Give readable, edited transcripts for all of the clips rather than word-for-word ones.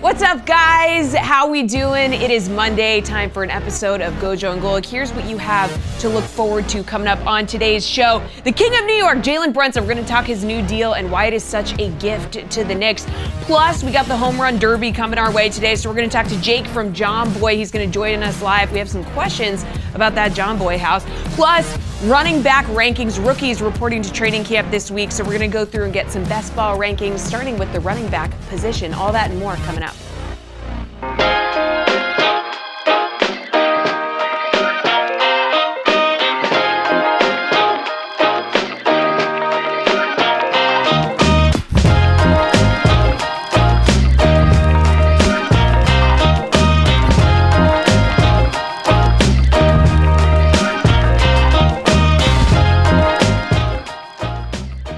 What's up, guys? How we doing? It is Monday, time for an episode of GoJo Golic. Here's what you have to look forward to coming up on today's show. The King of New York, Jalen Brunson. We're going to talk his new deal and why it is such a gift to the Knicks. Plus, we got the Home Run Derby coming our way today, so we're going to talk to Jake from John Boy. He's going to join us live. We have some questions about that John Boy house. Plus, running back rankings, rookies reporting to training camp this week, so we're going to go through and get some best ball rankings, starting with the running back position. All that and more coming up.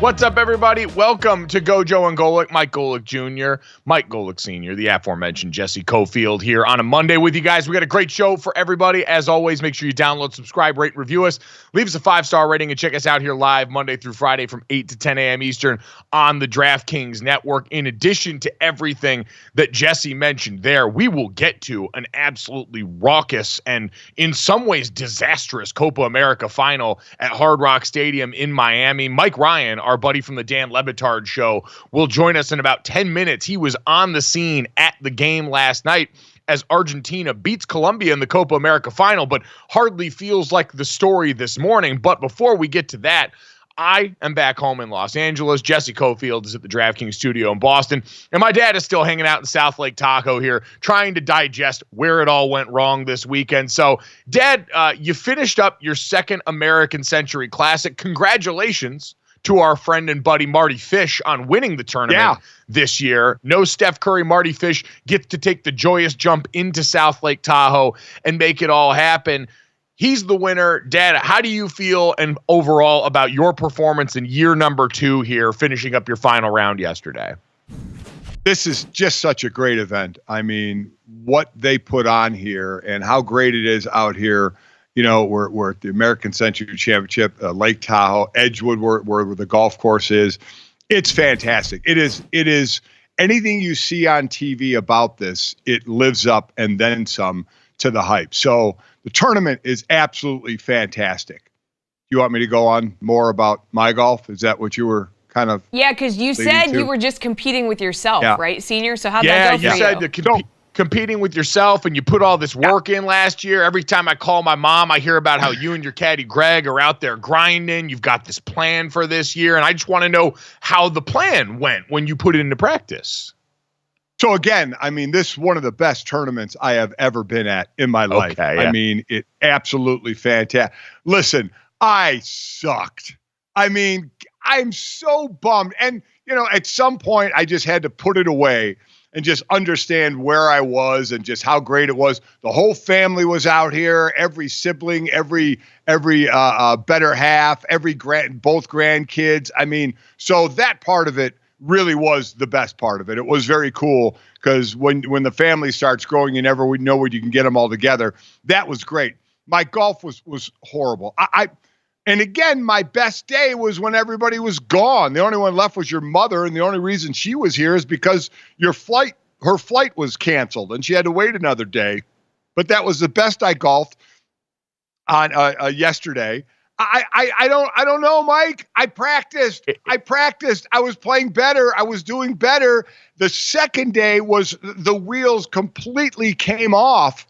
What's up, everybody? Welcome to GoJo and Golic. Mike Golic Jr., Mike Golic Sr., the aforementioned Jesse Cofield here on a Monday with you guys. We got a great show for everybody. As always, make sure you download, subscribe, rate, review us. Leave us a 5-star rating and check us out here live Monday through Friday from 8 to 10 a.m. Eastern on the DraftKings network. In addition to everything that Jesse mentioned there, we will get to an absolutely raucous and in some ways disastrous Copa America final at Hard Rock Stadium in Miami. Mike Ryan, our buddy from the Dan Le Batard show, will join us in about 10 minutes. He was on the scene at the game last night as Argentina beats Colombia in the Copa America final, but hardly feels like the story this morning. But before we get to that, I am back home in Los Angeles. Jesse Cofield is at the DraftKings studio in Boston, and my dad is still hanging out in South Lake Tahoe here, trying to digest where it all went wrong this weekend. So, Dad, you finished up your second American Century Classic. Congratulations to our friend and buddy Marty Fish on winning the tournament this year. No Steph Curry. Marty Fish gets to take the joyous jump into South Lake Tahoe and make it all happen. He's the winner. Dad, how do you feel and overall about your performance in year number 2 here, finishing up your final round yesterday? This is just such a great event. I mean, what they put on here and how great it is out here. You know, we're at the American Century Championship, Lake Tahoe, Edgewood, where the golf course is. It's fantastic. It is anything you see on TV about this, it lives up and then some to the hype. So the tournament is absolutely fantastic. You want me to go on more about my golf? Is that what you were kind of? Yeah, because you said you were just competing with yourself, right, Senior? So how'd that go for you? Yeah, you said competing with yourself and you put all this work in last year. Every time I call my mom, I hear about how you and your caddy Greg are out there grinding. You've got this plan for this year. And I just want to know how the plan went when you put it into practice. So again, I mean, this is one of the best tournaments I have ever been at in my life. Okay, yeah. I mean, it absolutely fantastic. Listen, I sucked. I mean, I'm so bummed. And, you know, at some point I just had to put it away and just understand where I was and just how great it was. The whole family was out here, every sibling, every better half, both grandkids. I mean, so that part of it really was the best part of it. It was very cool because when the family starts growing, you never would know where you can get them all together. That was great. My golf was horrible. And again, my best day was when everybody was gone. The only one left was your mother, and the only reason she was here is because her flight was canceled, and she had to wait another day. But that was the best I golfed on yesterday. I don't know, Mike. I practiced. I was playing better. I was doing better. The second day was the wheels completely came off.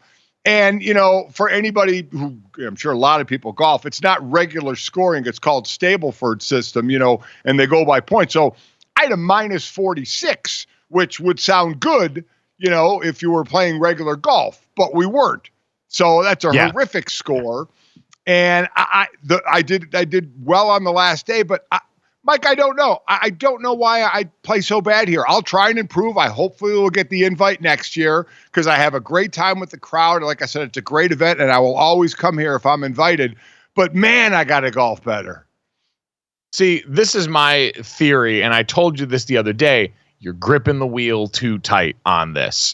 And, you know, for anybody who, I'm sure a lot of people golf, it's not regular scoring. It's called Stableford system, you know, and they go by points. So I had a minus 46, which would sound good, you know, if you were playing regular golf, but we weren't. So that's a horrific score. And I did well on the last day, but Mike, I don't know. I don't know why I play so bad here. I'll try and improve. I hopefully will get the invite next year because I have a great time with the crowd. Like I said, it's a great event, and I will always come here if I'm invited. But, man, I got to golf better. See, this is my theory, and I told you this the other day. You're gripping the wheel too tight on this.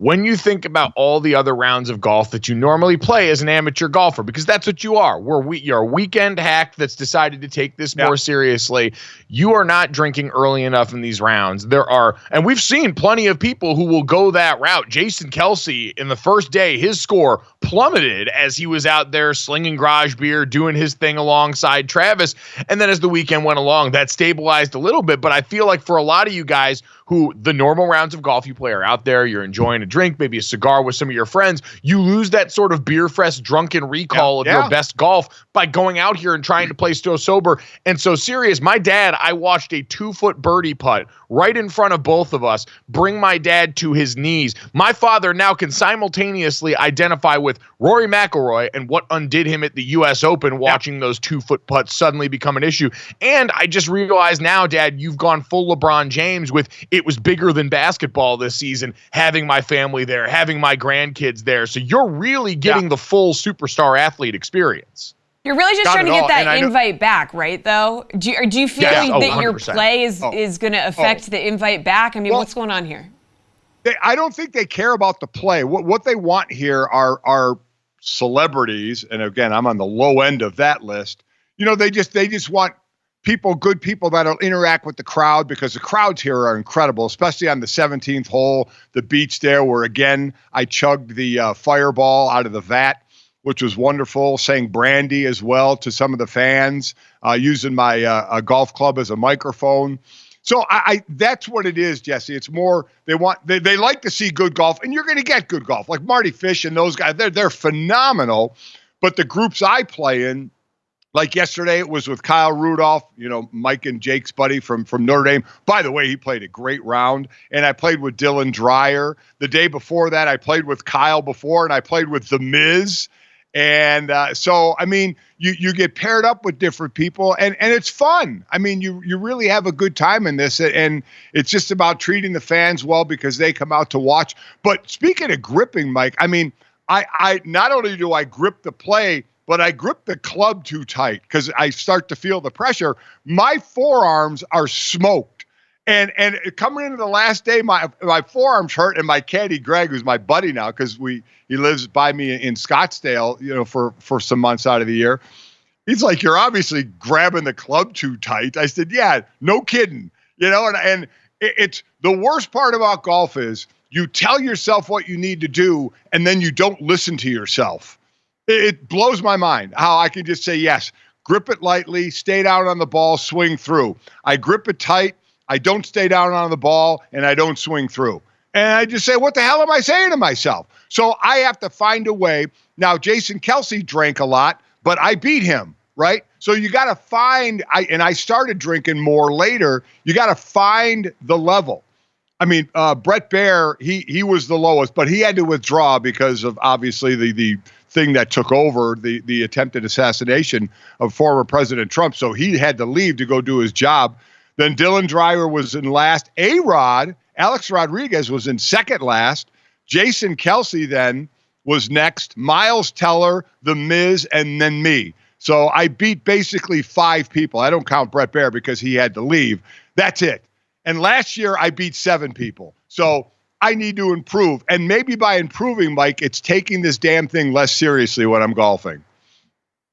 When you think about all the other rounds of golf that you normally play as an amateur golfer, because that's what you are. You're a weekend hack that's decided to take this more seriously. You are not drinking early enough in these rounds. And we've seen plenty of people who will go that route. Jason Kelsey, in the first day, his score plummeted as he was out there slinging garage beer, doing his thing alongside Travis. And then as the weekend went along, that stabilized a little bit. But I feel like for a lot of you guys who the normal rounds of golf you play are out there, you're enjoying a drink, maybe a cigar with some of your friends, you lose that sort of beer fest drunken recall of your best golf by going out here and trying to play so sober and so serious. My dad, I watched a 2-foot birdie putt right in front of both of us bring my dad to his knees. My father now can simultaneously identify with Rory McIlroy and what undid him at the U.S. Open, watching those 2-foot putts suddenly become an issue. And I just realized now, Dad, you've gone full LeBron James with it was bigger than basketball this season, having my family there, having my grandkids there. So you're really getting the full superstar athlete experience. You're really just trying to get that invite back, right, though? Do you feel that your play is going to affect the invite back? I mean, what's going on here? I don't think they care about the play. What they want here are celebrities, and again, I'm on the low end of that list. You know, they just want good people that'll interact with the crowd because the crowds here are incredible, especially on the 17th hole, the beach there where, again, I chugged the fireball out of the vat, which was wonderful, saying brandy as well to some of the fans, using my golf club as a microphone. So that's what it is, Jesse. It's more they like to see good golf, and you're going to get good golf. Like Marty Fish and those guys, they're phenomenal. But the groups I play in, like yesterday, it was with Kyle Rudolph, you know, Mike and Jake's buddy from Notre Dame. By the way, he played a great round. And I played with Dylan Dreyer. The day before that, I played with Kyle before, and I played with The Miz. And so, I mean, you get paired up with different people, and it's fun. I mean, you really have a good time in this, and it's just about treating the fans well because they come out to watch. But speaking of gripping, Mike, I mean, I not only do I grip the play, but I grip the club too tight because I start to feel the pressure. My forearms are smoked. And coming into the last day, my forearms hurt, and my caddy Greg, who's my buddy now, because he lives by me in Scottsdale, you know, for some months out of the year. He's like, "You're obviously grabbing the club too tight." I said, "Yeah, no kidding." You know, and it's the worst part about golf is you tell yourself what you need to do, and then you don't listen to yourself. It blows my mind how I can just say, yes, grip it lightly, stay down on the ball, swing through. I grip it tight. I don't stay down on the ball, and I don't swing through. And I just say, what the hell am I saying to myself? So I have to find a way. Now, Jason Kelsey drank a lot, but I beat him, right? So you got to find, I started drinking more later. You got to find the level. I mean, Brett Baer, he was the lowest, but he had to withdraw because of obviously the thing that took over, the attempted assassination of former President Trump. So he had to leave to go do his job. Then Dylan Driver was in last. A-Rod, Alex Rodriguez was in second last. Jason Kelsey then was next. Miles Teller, The Miz, and then me. So I beat basically 5 people. I don't count Brett Baer because he had to leave. That's it. And last year I beat 7 people. So I need to improve. And maybe by improving, Mike, it's taking this damn thing less seriously when I'm golfing.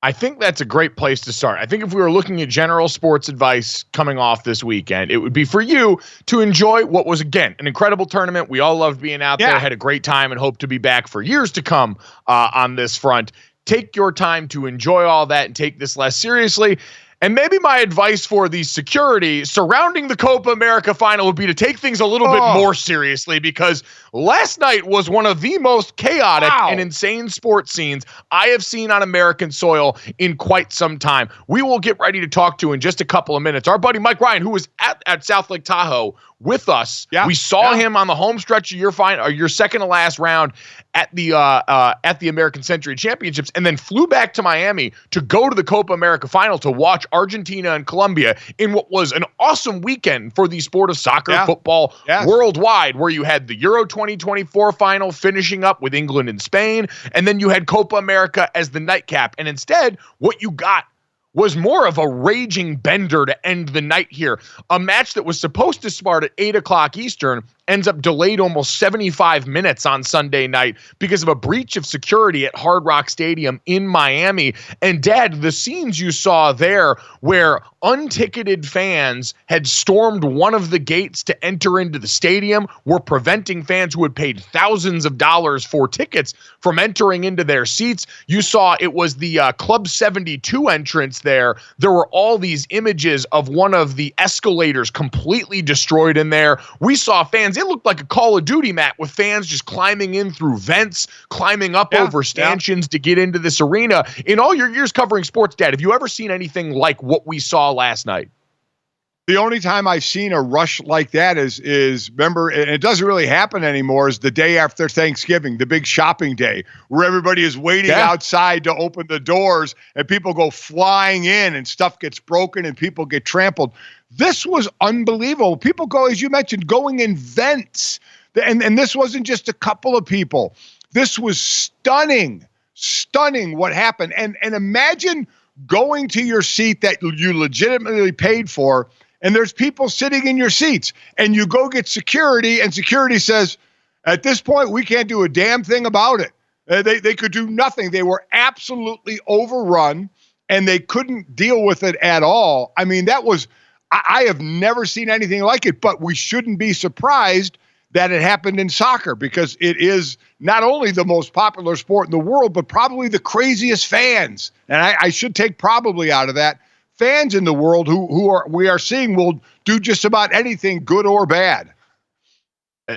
I think that's a great place to start. I think if we were looking at general sports advice coming off this weekend, it would be for you to enjoy what was, again, an incredible tournament. We all loved being out there, had a great time, and hope to be back for years to come on this front. Take your time to enjoy all that and take this less seriously. And maybe my advice for the security surrounding the Copa America final would be to take things a little bit more seriously, because last night was one of the most chaotic and insane sports scenes I have seen on American soil in quite some time. We will get ready to talk to in just a couple of minutes our buddy Mike Ryan, who was at South Lake Tahoe with us. We saw him on the home stretch of your second to last round at the American Century Championships, and then flew back to Miami to go to the Copa America final to watch Argentina and Colombia in what was an awesome weekend for the sport of soccer, football worldwide, where you had the Euro 2024 final finishing up with England and Spain, and then you had Copa America as the nightcap. And instead, what you got was more of a raging bender to end the night here. A match that was supposed to start at 8 o'clock Eastern ends up delayed almost 75 minutes on Sunday night because of a breach of security at Hard Rock Stadium in Miami. And Dad, the scenes you saw there where unticketed fans had stormed one of the gates to enter into the stadium, were preventing fans who had paid thousands of dollars for tickets from entering into their seats. You saw it was the Club 72 entrance there. There were all these images of one of the escalators completely destroyed in there. We saw fans. It looked like a Call of Duty map with fans just climbing in through vents, climbing up over stanchions to get into this arena. In all your years covering sports, Dad, have you ever seen anything like what we saw last night? The only time I've seen a rush like that is remember, and it doesn't really happen anymore, is the day after Thanksgiving, the big shopping day, where everybody is waiting outside to open the doors and people go flying in and stuff gets broken and people get trampled. This was unbelievable. People go, as you mentioned, going in vents. And this wasn't just a couple of people. This was stunning what happened. And imagine going to your seat that you legitimately paid for, and there's people sitting in your seats, and you go get security, and security says, at this point, we can't do a damn thing about it. They could do nothing. They were absolutely overrun, and they couldn't deal with it at all. I mean, that was, I have never seen anything like it, but we shouldn't be surprised that it happened in soccer, because it is not only the most popular sport in the world, but probably the craziest fans. And I should take probably out of that. Fans in the world we are seeing will do just about anything, good or bad.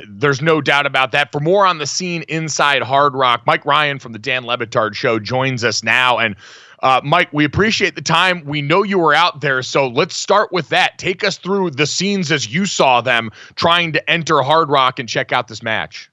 There's no doubt about that. For more on the scene inside Hard Rock, Mike Ryan from the Dan Le Batard Show joins us now. And Mike, we appreciate the time. We know you were out there, so let's start with that. Take us through the scenes as you saw them trying to enter Hard Rock and check out this match.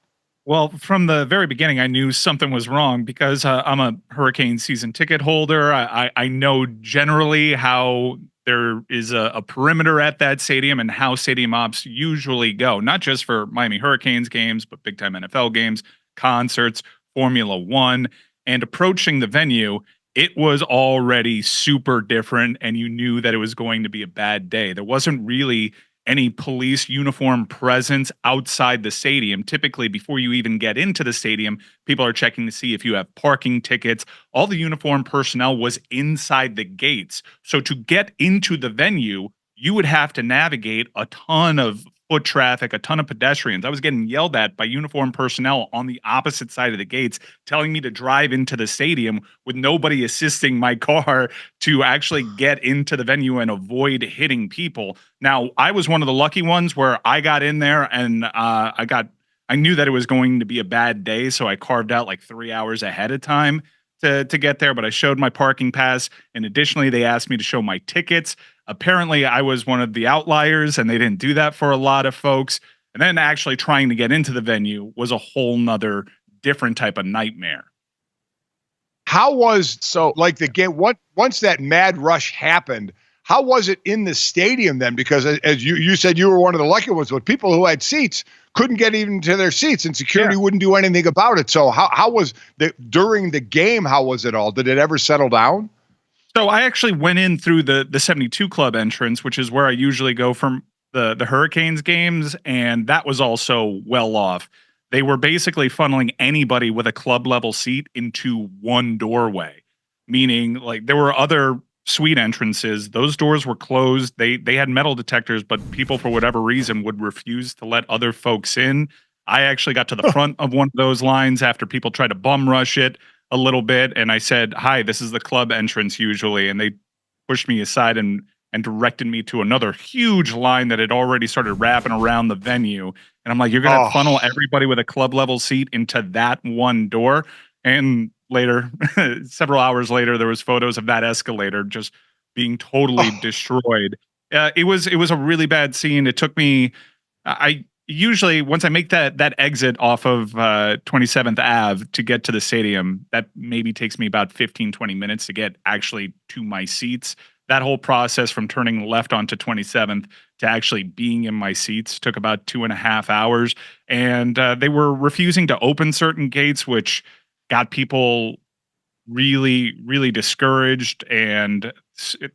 Well, from the very beginning, I knew something was wrong because I'm a Hurricane season ticket holder. I know generally how there is a perimeter at that stadium and how stadium ops usually go, not just for Miami Hurricanes games, but big-time NFL games, concerts, Formula One. And approaching the venue, it was already super different, and you knew that it was going to be a bad day. There wasn't really any police uniform presence outside the stadium. Typically, before you even get into the stadium, people are checking to see if you have parking tickets. All the uniform personnel was inside the gates. So to get into the venue, you would have to navigate a ton of foot traffic, a ton of pedestrians. I was getting yelled at by uniform personnel on the opposite side of the gates, telling me to drive into the stadium with nobody assisting my car to actually get into the venue and avoid hitting people. Now, I was one of the lucky ones where I got in there and I got I knew that it was going to be a bad day, so I carved out like 3 hours ahead of time to get there, but I showed my parking pass, and additionally, they asked me to show my tickets. Apparently, I was one of the outliers, and they didn't do that for a lot of folks. And then actually trying to get into the venue was a whole nother different type of nightmare. How was like the game? Once that mad rush happened, how was it in the stadium then? Because as you said, you were one of the lucky ones, but people who had seats couldn't get even to their seats, and security wouldn't do anything about it. So how was during the game? How was it all? Did it ever settle down? So I actually went in through the 72 club entrance, which is where I usually go from the Hurricanes games, and that was also well off. They were basically funneling anybody with a club level seat into one doorway, meaning like there were other suite entrances. Those doors were closed. They had metal detectors, but people for whatever reason would refuse to let other folks in. I actually got to the front of one of those lines after people tried to bum rush it a little bit, and I said, "Hi, this is the club entrance usually," and they pushed me aside and directed me to another huge line that had already started wrapping around the venue. And I'm like, "You're going to funnel everybody with a club level seat into that one door?" And later, several hours later, there was photos of that escalator just being totally destroyed. It was a really bad scene. It took me, I usually, once I make that exit off of 27th Ave to get to the stadium, that maybe takes me about 15, 20 minutes to get actually to my seats. That whole process from turning left onto 27th to actually being in my seats took about 2.5 hours. And they were refusing to open certain gates, which got people really, really discouraged. And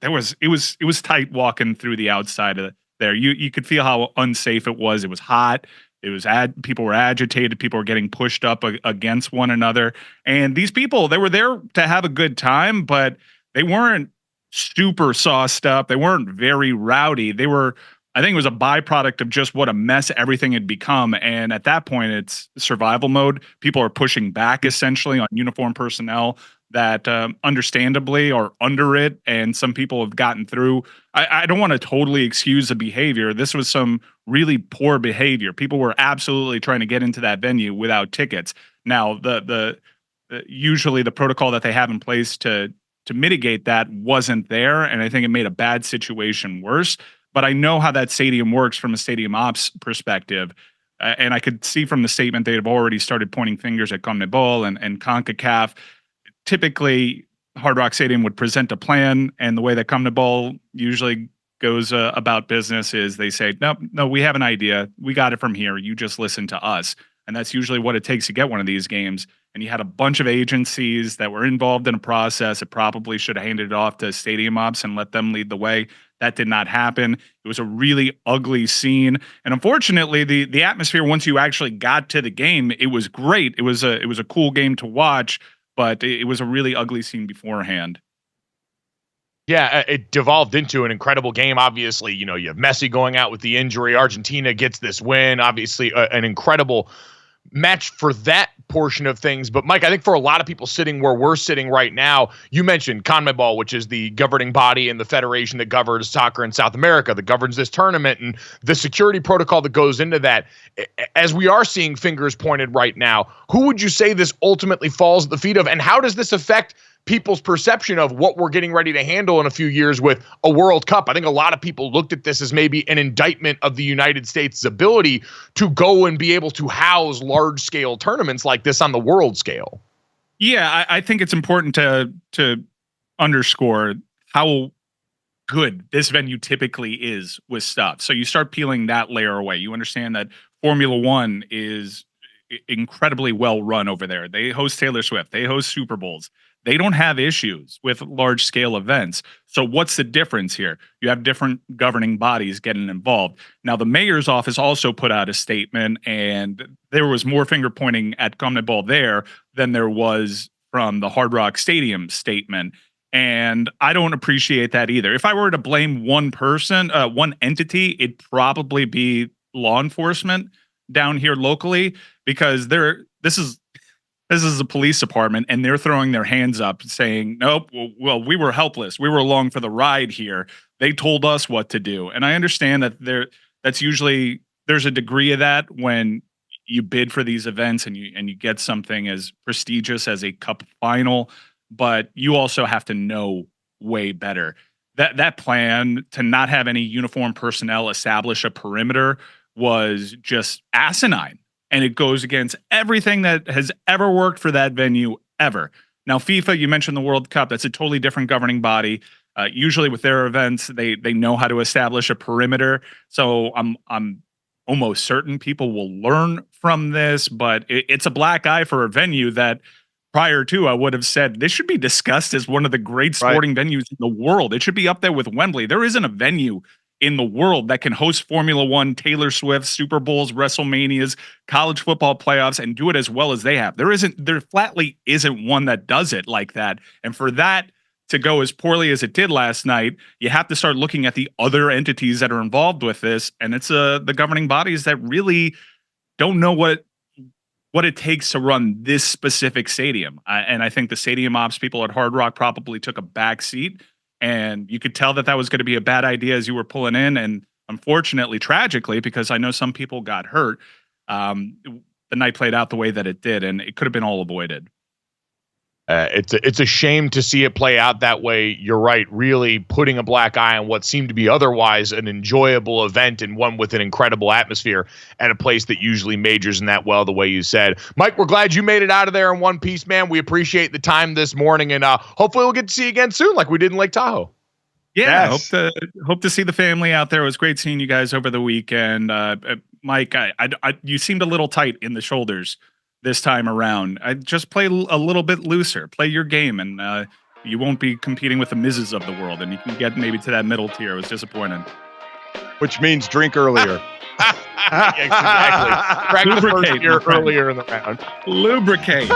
it was tight walking through the outside of there. You could feel how unsafe it was. It was hot. It was people were agitated. People were getting pushed up against one another. And these people, they were there to have a good time, but they weren't super sauced up. They weren't very rowdy. They were, I think it was a byproduct of just what a mess everything had become. And at that point, it's survival mode. People are pushing back essentially on uniformed personnel that understandably are under it. And some people have gotten through. I don't want to totally excuse the behavior. This was some really poor behavior. People were absolutely trying to get into that venue without tickets. Now, the usually the protocol that they have in place to mitigate that wasn't there, and I think it made a bad situation worse. But I know how that stadium works from a stadium ops perspective, and I could see from the statement they have already started pointing fingers at CONMEBOL and CONCACAF. Typically, Hard Rock Stadium would present a plan, and the way that CONMEBOL usually goes about business is they say, no, we have an idea. We got it from here. You just listen to us. And that's usually what it takes to get one of these games. And you had a bunch of agencies that were involved in a process. It probably should have handed it off to stadium ops and let them lead the way. That did not happen. It was a really ugly scene. And unfortunately, the atmosphere, once you actually got to the game, it was great. It was a cool game to watch, but it was a really ugly scene beforehand. Yeah, it devolved into an incredible game. Obviously, you have Messi going out with the injury. Argentina gets this win. Obviously, an incredible match for that portion of things. But Mike, I think for a lot of people sitting where we're sitting right now, you mentioned CONMEBOL, which is the governing body and the federation that governs soccer in South America, that governs this tournament, and the security protocol that goes into that. As we are seeing fingers pointed right now, who would you say this ultimately falls at the feet of, and how does this affect people's perception of what we're getting ready to handle in a few years with a World Cup? I think a lot of people looked at this as maybe an indictment of the United States' ability to go and be able to house large-scale tournaments like this on the world scale. Yeah, I think it's important to underscore how good this venue typically is with stuff. So you start peeling that layer away. You understand that Formula One is incredibly well run over there. They host Taylor Swift. They host Super Bowls. They don't have issues with large scale events. So what's the difference here? You have different governing bodies getting involved. Now, the mayor's office also put out a statement, and there was more finger pointing at CONMEBOL there than there was from the Hard Rock Stadium statement. And I don't appreciate that either. If I were to blame one person, one entity, it'd probably be law enforcement down here locally, because this is a police department, and they're throwing their hands up saying, nope, well, we were helpless. We were along for the ride here. They told us what to do. And I understand that there's a degree of that when you bid for these events and you get something as prestigious as a cup final, but you also have to know way better. That plan to not have any uniform personnel establish a perimeter was just asinine. And it goes against everything that has ever worked for that venue ever. Now, FIFA, you mentioned the World Cup. That's a totally different governing body. Usually with their events, they know how to establish a perimeter. So I'm almost certain people will learn from this, but it's a black eye for a venue that prior to, I would have said this should be discussed as one of the great sporting venues in the world. It should be up there with Wembley. There isn't a venue in the world that can host Formula One, Taylor Swift, Super Bowls, WrestleManias, college football playoffs, and do it as well as they have. There flatly isn't one that does it like that. And for that to go as poorly as it did last night, you have to start looking at the other entities that are involved with this. And it's the governing bodies that really don't know what it takes to run this specific stadium. And I think the stadium ops people at Hard Rock probably took a back seat, and you could tell that was going to be a bad idea as you were pulling in. And unfortunately, tragically, because I know some people got hurt, the night played out the way that it did, and it could have been all avoided. It's a shame to see it play out that way. You're right, really putting a black eye on what seemed to be otherwise an enjoyable event and one with an incredible atmosphere at a place that usually majors in that well, the way you said. Mike, we're glad you made it out of there in one piece, man. We appreciate the time this morning, and hopefully we'll get to see you again soon like we did in Lake Tahoe. Yeah, yes. Hope to see the family out there. It was great seeing you guys over the weekend. Mike, you seemed a little tight in the shoulders this time around. I just play a little bit looser. Play your game, and you won't be competing with the Miz's of the world, and you can get maybe to that middle tier. It was disappointing. Which means drink earlier. Yeah, exactly. Practice first year earlier in the round. Lubricate.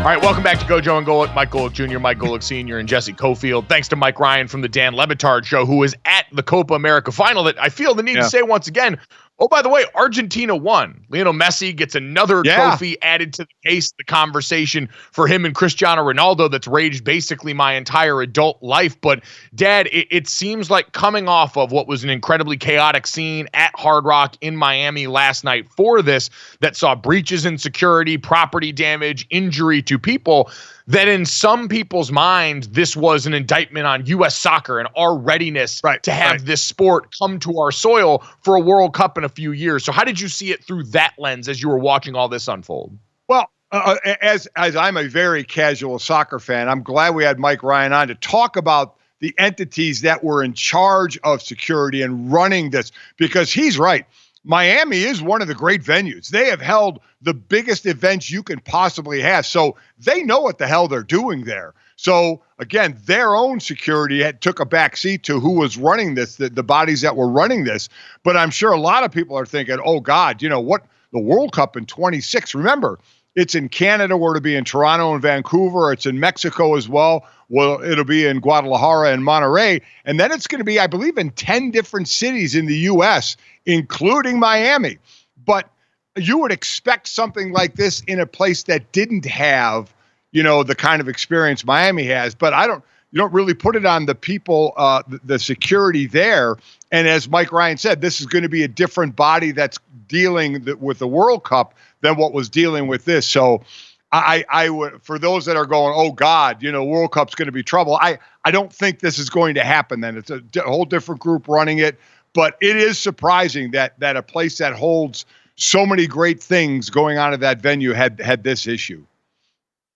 All right, welcome back to GoJo and Golic. Mike Golic Jr., Mike Golic Sr., and Jesse Cofield. Thanks to Mike Ryan from the Dan Le Batard Show, who was at the Copa America final that I feel the need to say once again, oh, by the way, Argentina won. Lionel Messi gets another trophy added to the case, the conversation for him and Cristiano Ronaldo that's raged basically my entire adult life. But, Dad, it seems like coming off of what was an incredibly chaotic scene at Hard Rock in Miami last night for this that saw breaches in security, property damage, injury to people, that in some people's minds, this was an indictment on U.S. soccer and our readiness to have this sport come to our soil for a World Cup in a few years. So how did you see it through that lens as you were watching all this unfold? Well, as I'm a very casual soccer fan, I'm glad we had Mike Ryan on to talk about the entities that were in charge of security and running this, because he's right. Miami is one of the great venues. They have held the biggest events you can possibly have. So they know what the hell they're doing there. So again, their own security took a back seat to who was running this, the bodies that were running this. But I'm sure a lot of people are thinking, oh God, what, the World Cup in 26, remember, it's in Canada, where it'll be in Toronto and Vancouver. It's in Mexico as well. Well, it'll be in Guadalajara and Monterrey. And then it's going to be, I believe, in 10 different cities in the U.S., including Miami. But you would expect something like this in a place that didn't have, the kind of experience Miami has. But you don't really put it on the people, the security there. And as Mike Ryan said, this is going to be a different body that's dealing with the World Cup than what was dealing with this. So I would, for those that are going, oh God, World Cup's going to be trouble. I don't think this is going to happen then. It's a whole different group running it. But it is surprising that a place that holds so many great things going on at that venue had this issue.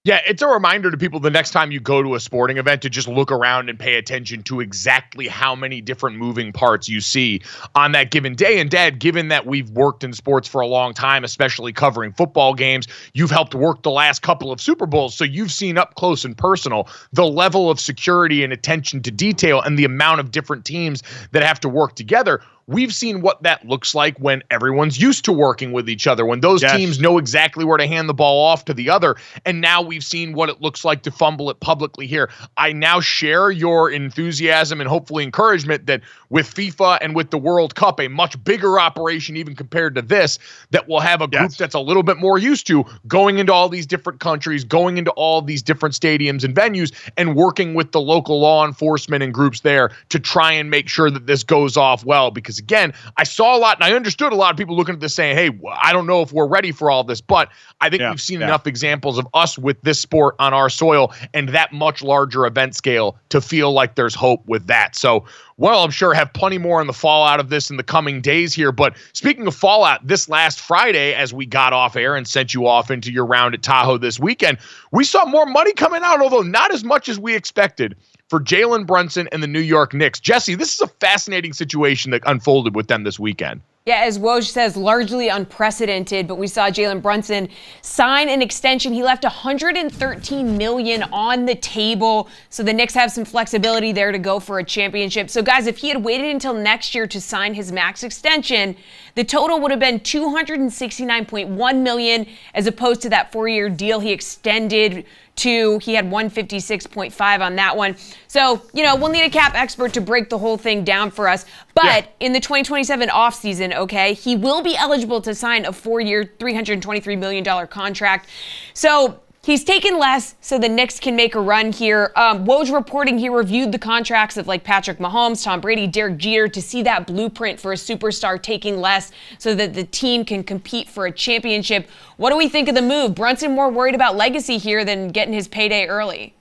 Yeah, it's a reminder to people the next time you go to a sporting event to just look around and pay attention to exactly how many different moving parts you see on that given day. And Dad, given that we've worked in sports for a long time, especially covering football games, you've helped work the last couple of Super Bowls, so you've seen up close and personal the level of security and attention to detail and the amount of different teams that have to work together. We've seen what that looks like when everyone's used to working with each other, when those teams know exactly where to hand the ball off to the other. And now we've seen what it looks like to fumble it publicly here. I now share your enthusiasm and hopefully encouragement that with FIFA and with the World Cup, a much bigger operation even compared to this, that will have a group that's a little bit more used to going into all these different countries, going into all these different stadiums and venues, and working with the local law enforcement and groups there to try and make sure that this goes off well. Because again, I saw a lot and I understood a lot of people looking at this saying, hey, I don't know if we're ready for all this, but I think we've seen enough examples of us with this sport on our soil and that much larger event scale to feel like there's hope with that. So, well, I'm sure have plenty more on the fallout of this in the coming days here. But speaking of fallout, this last Friday, as we got off air and sent you off into your round at Tahoe this weekend, we saw more money coming out, although not as much as we expected, for Jalen Brunson and the New York Knicks. Jesse, this is a fascinating situation that unfolded with them this weekend. Yeah, as Woj says, largely unprecedented, but we saw Jalen Brunson sign an extension. He left $113 million on the table, so the Knicks have some flexibility there to go for a championship. So, guys, if he had waited until next year to sign his max extension, the total would have been $269.1 million, as opposed to that 4-year deal he extended to. He had $156.5 on that one. So, we'll need a cap expert to break the whole thing down for us. But in the 2027 offseason, he will be eligible to sign a 4-year, $323 million contract. So he's taken less so the Knicks can make a run here. Woj reporting he reviewed the contracts of like Patrick Mahomes, Tom Brady, Derek Jeter to see that blueprint for a superstar taking less so that the team can compete for a championship. What do we think of the move? Brunson more worried about legacy here than getting his payday early.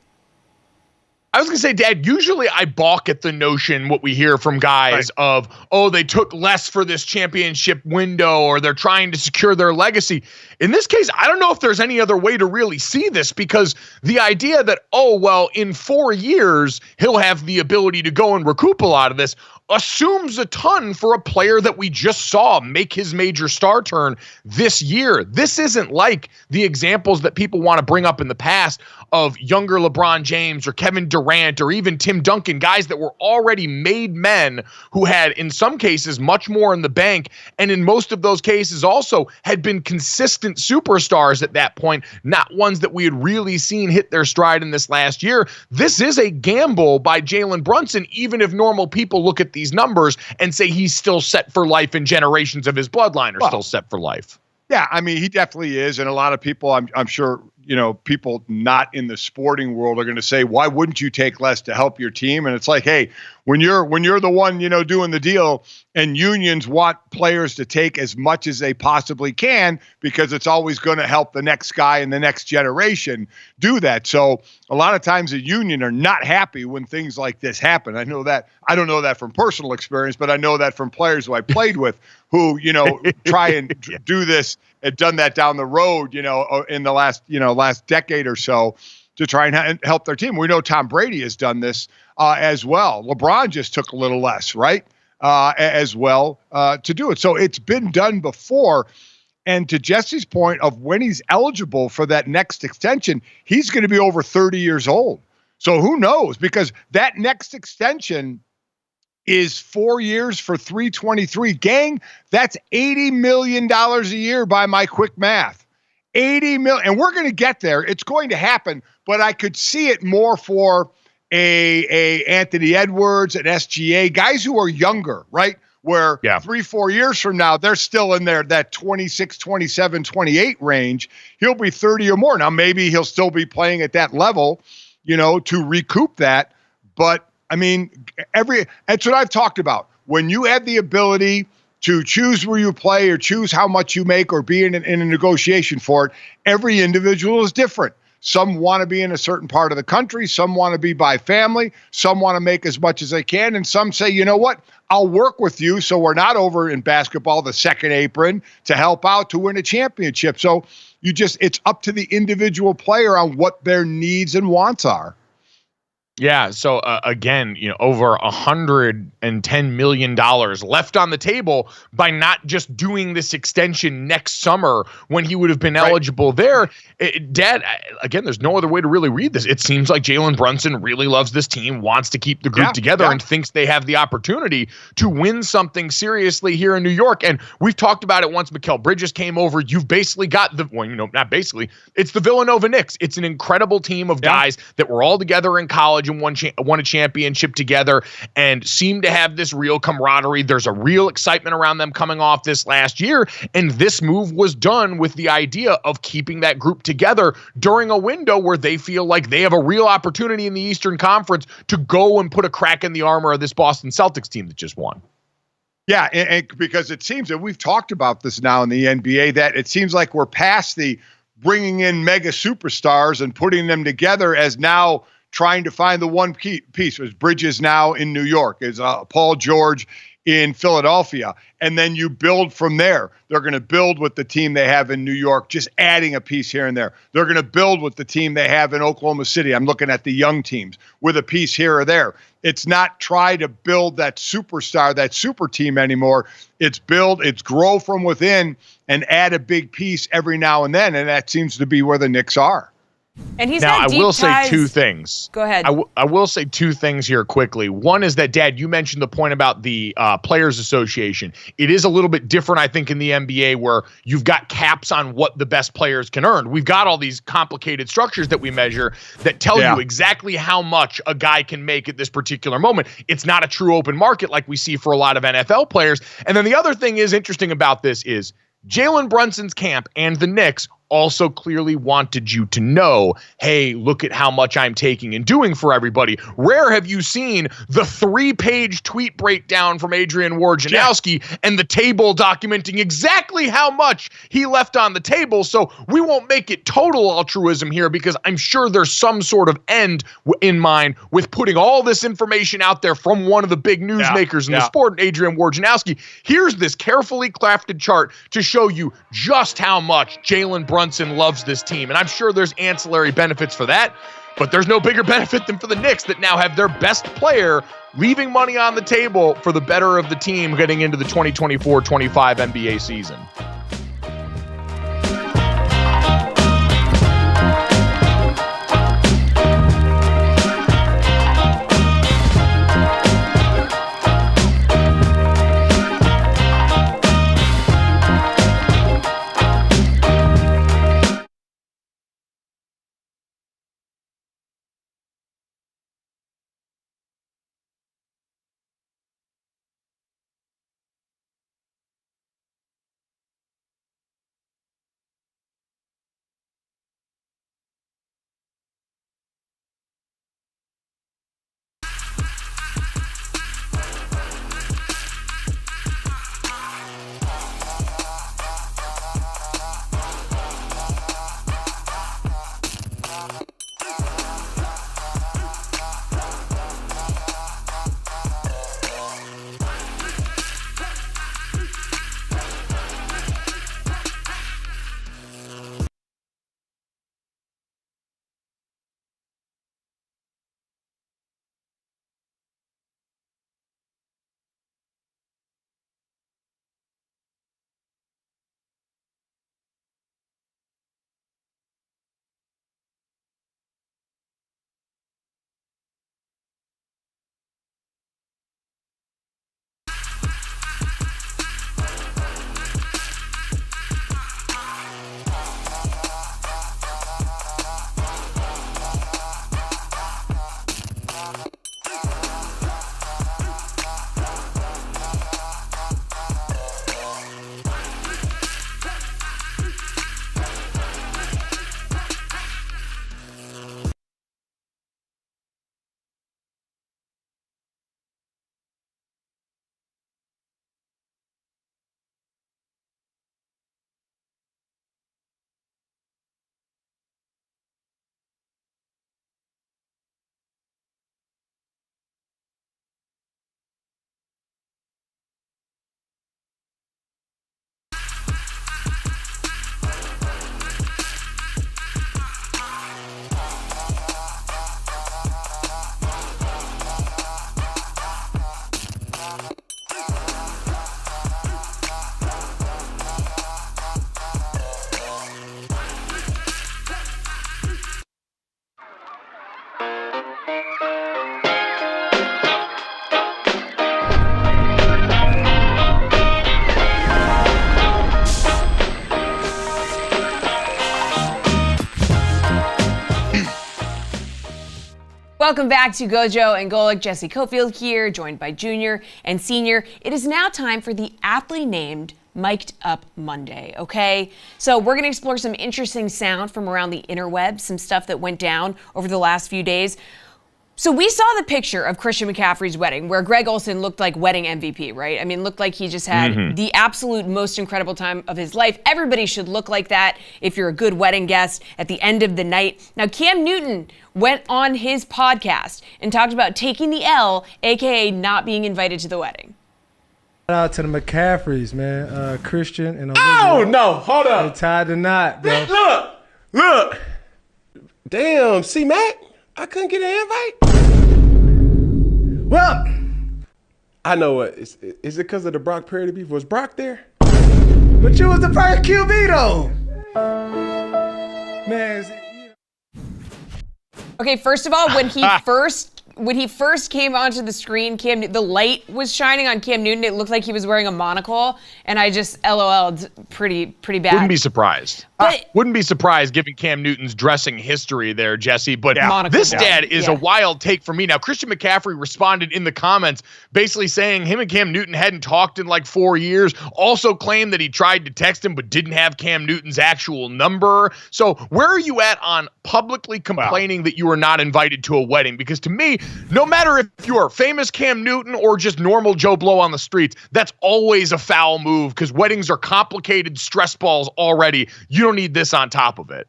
I was going to say, Dad, usually I balk at the notion, what we hear from guys of, oh, they took less for this championship window or they're trying to secure their legacy. In this case, I don't know if there's any other way to really see this, because the idea that, oh, well, in 4 years, he'll have the ability to go and recoup a lot of this assumes a ton for a player that we just saw make his major star turn this year. This isn't like the examples that people want to bring up in the past of younger LeBron James or Kevin Durant Durant or even Tim Duncan, guys that were already made men who had, in some cases, much more in the bank, and in most of those cases also had been consistent superstars at that point, not ones that we had really seen hit their stride in this last year. This is a gamble by Jalen Brunson, even if normal people look at these numbers and say he's still set for life and generations of his bloodline are still set for life. Yeah, I mean, he definitely is. And a lot of people, I'm sure, people not in the sporting world are going to say, why wouldn't you take less to help your team? And it's like, hey, when you're the one, doing the deal, and unions want players to take as much as they possibly can because it's always going to help the next guy and the next generation do that. So a lot of times the union are not happy when things like this happen. I know that. I don't know that from personal experience, but I know that from players who I played with who, try and do this and done that down the road, in the last decade or so to try and help their team. We know Tom Brady has done this as well. LeBron just took a little less, right? As well to do it. So it's been done before. And to Jesse's point of when he's eligible for that next extension, he's going to be over 30 years old. So who knows? Because that next extension is 4 years for $323. Gang, that's $80 million a year by my quick math. $80 million. And we're going to get there. It's going to happen. But I could see it more for a Anthony Edwards, an SGA, guys who are younger, right? Where 3-4 years from now, they're still in there, that 26, 27, 28 range. He'll be 30 or more. Now, maybe he'll still be playing at that level, to recoup that. But I mean, that's what I've talked about. When you have the ability to choose where you play or choose how much you make or be in a negotiation for it, every individual is different. Some want to be in a certain part of the country. Some want to be by family. Some want to make as much as they can. And some say, you know what? I'll work with you so we're not over in basketball, the second apron, to help out to win a championship. So it's up to the individual player on what their needs and wants are. Yeah. So again, over $110 million left on the table by not just doing this extension next summer when he would have been eligible there. Dad, again, there's no other way to really read this. It seems like Jalen Brunson really loves this team, wants to keep the group together, and thinks they have the opportunity to win something seriously here in New York. And we've talked about it once Mikal Bridges came over. You've basically got not basically, it's the Villanova Knicks. It's an incredible team of guys that were all together in college and won a championship together and seem to have this real camaraderie. There's a real excitement around them coming off this last year. And this move was done with the idea of keeping that group together during a window where they feel like they have a real opportunity in the Eastern Conference to go and put a crack in the armor of this Boston Celtics team that just won. Yeah, and because it seems that we've talked about this now in the NBA, that it seems like we're past the bringing in mega superstars and putting them together as now trying to find the one key piece. As Bridges now in New York, is Paul George in Philadelphia, and then you build from there. They're going to build with the team they have in New York, just adding a piece here and there. They're going to build with the team they have in Oklahoma City. I'm looking at the young teams with a piece here or there. It's not try to build that superstar, that super team anymore. It's grow from within and add a big piece every now and then, and that seems to be where the Knicks are. And he's now, got deep I will ties. say two things. Go ahead. I will say two things here quickly. One is that, Dad, you mentioned the point about the Players Association. It is a little bit different, I think, in the NBA where you've got caps on what the best players can earn. We've got all these complicated structures that we measure that tell you exactly how much a guy can make at this particular moment. It's not a true open market like we see for a lot of NFL players. And then the other thing is interesting about this is Jalen Brunson's camp and the Knicks also clearly wanted you to know, hey, look at how much I'm taking and doing for everybody. Rare have you seen the 3-page tweet breakdown from Adrian Wojnarowski and the table documenting exactly how much he left on the table. So we won't make it total altruism here because I'm sure there's some sort of end in mind with putting all this information out there from one of the big newsmakers in the sport, Adrian Wojnarowski. Here's this carefully crafted chart to show you just how much Jalen Brunson loves this team. And I'm sure there's ancillary benefits for that, but there's no bigger benefit than for the Knicks that now have their best player leaving money on the table for the better of the team getting into the 2024-25 NBA season. Welcome back to GoJo and Golic. Jesse Cofield here, joined by Junior and Senior. It is now time for the aptly named Mic'd Up Monday, okay? So we're going to explore some interesting sound from around the interwebs, some stuff that went down over the last few days. So we saw the picture of Christian McCaffrey's wedding where Greg Olsen looked like wedding MVP, right? I mean, looked like he just had the absolute most incredible time of his life. Everybody should look like that if you're a good wedding guest at the end of the night. Now, Cam Newton went on his podcast and talked about taking the L, aka not being invited to the wedding. Shout out to the McCaffreys, man. Christian and Olivia. Oh, no. Hold up. They tied the knot, bro. Look. Damn, C-Mac, I couldn't get an invite? Well, I know what. Is it because of the Brock Purdy beef? Was Brock there? but you was the first QB, though. Man, Okay, first of all, when he first came onto the screen, the light was shining on Cam Newton. It looked like he was wearing a monocle, and I just LOL'd pretty bad. Wouldn't be surprised. But Wouldn't be surprised given Cam Newton's dressing history there, Jesse. But Monocle this, down. Dad, is a wild take for me. Now, Christian McCaffrey responded in the comments basically saying him and Cam Newton hadn't talked in like 4 years. Also claimed that he tried to text him but didn't have Cam Newton's actual number. So where are you at on publicly complaining that you were not invited to a wedding? Because to me, no matter if you are famous Cam Newton or just normal Joe Blow on the streets, that's always a foul move because weddings are complicated stress balls already. You don't need this on top of it.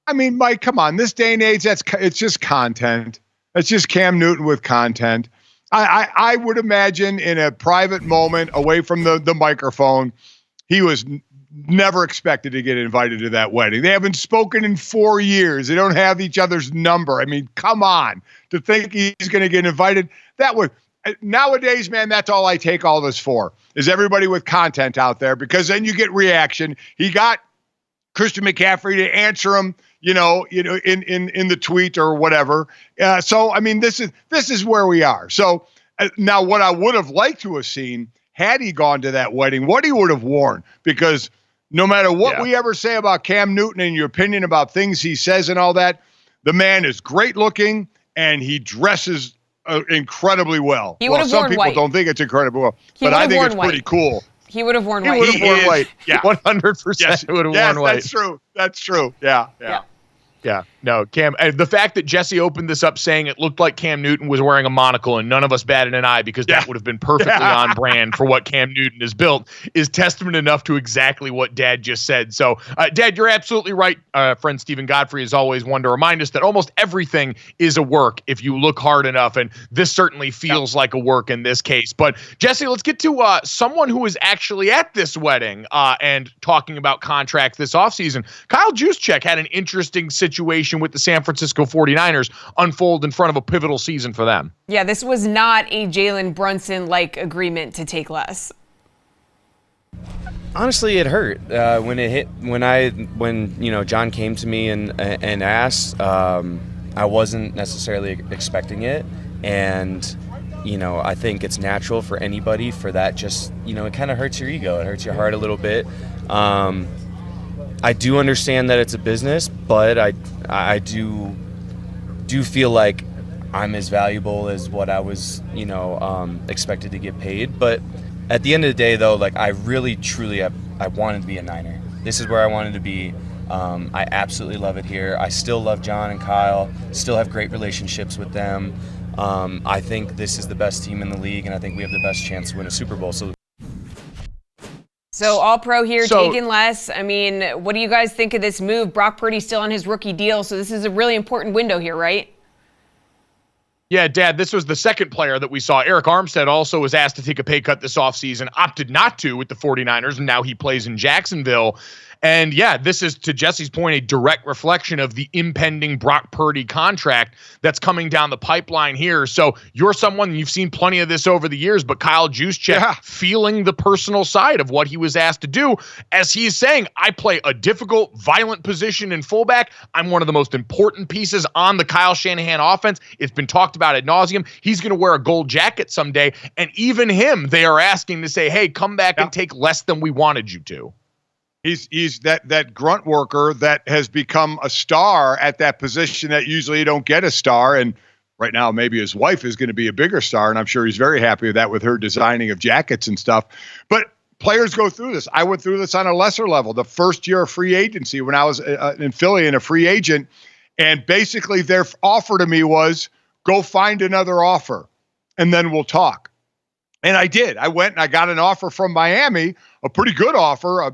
I mean, Mike, come on. This day and age, it's just content. It's just Cam Newton with content. I would imagine in a private moment away from the microphone, he was never expected to get invited to that wedding. They haven't spoken in 4 years. They don't have each other's number. I mean, come on. To think he's going to get invited, nowadays, man, that's all I take all this for, is everybody with content out there, because then you get reaction. He got Christian McCaffrey to answer him, in the tweet or whatever. So, I mean, this is where we are. So now what I would have liked to have seen had he gone to that wedding, what he would have worn, because no matter what we ever say about Cam Newton and your opinion about things he says and all that, the man is great looking and he dresses incredibly well. Some people don't think it's incredibly well, but I think it's pretty cool. He would have worn white. He would have worn white. Yeah, 100%. Yes, would have worn white. That's true. Yeah. Yeah, no, Cam, the fact that Jesse opened this up saying it looked like Cam Newton was wearing a monocle and none of us batted an eye because that would have been perfectly on brand for what Cam Newton has built is testament enough to exactly what Dad just said. So, Dad, you're absolutely right. Friend Stephen Godfrey is always one to remind us that almost everything is a work if you look hard enough, and this certainly feels like a work in this case. But, Jesse, let's get to someone who was actually at this wedding and talking about contracts this offseason. Kyle Juszczyk had an interesting situation with the San Francisco 49ers unfold in front of a pivotal season for them. Yeah, this was not a Jalen Brunson-like agreement to take less. Honestly, it hurt when it hit. When John came to me and asked, I wasn't necessarily expecting it, and I think it's natural for anybody for that. Just it kind of hurts your ego. It hurts your heart a little bit. I do understand that it's a business, but I do feel like I'm as valuable as what I was, expected to get paid. But at the end of the day, though, like I really, truly, I wanted to be a Niner. This is where I wanted to be. I absolutely love it here. I still love John and Kyle. Still have great relationships with them. I think this is the best team in the league, and I think we have the best chance to win a Super Bowl. So all pro here, taking less. I mean, what do you guys think of this move? Brock Purdy's still on his rookie deal, so this is a really important window here, right? Yeah, Dad, this was the second player that we saw. Eric Armstead also was asked to take a pay cut this offseason, opted not to with the 49ers, and now he plays in Jacksonville. And yeah, this is, to Jesse's point, a direct reflection of the impending Brock Purdy contract that's coming down the pipeline here. So you're someone, you've seen plenty of this over the years, but Kyle Juszczyk feeling the personal side of what he was asked to do, as he's saying, I play a difficult, violent position in fullback. I'm one of the most important pieces on the Kyle Shanahan offense. It's been talked about ad nauseum. He's going to wear a gold jacket someday. And even him, they are asking to say, hey, come back and take less than we wanted you to. He's that grunt worker that has become a star at that position that usually you don't get a star. And Right now, maybe his wife is going to be a bigger star, and I'm sure he's very happy with that, with her designing of jackets and stuff. But players go through this. I went through this on a lesser level. The first year of free agency, when I was in Philly and a free agent, and basically their offer to me was, go find another offer, and then we'll talk. And I did. I went and I got an offer from Miami, a pretty good offer,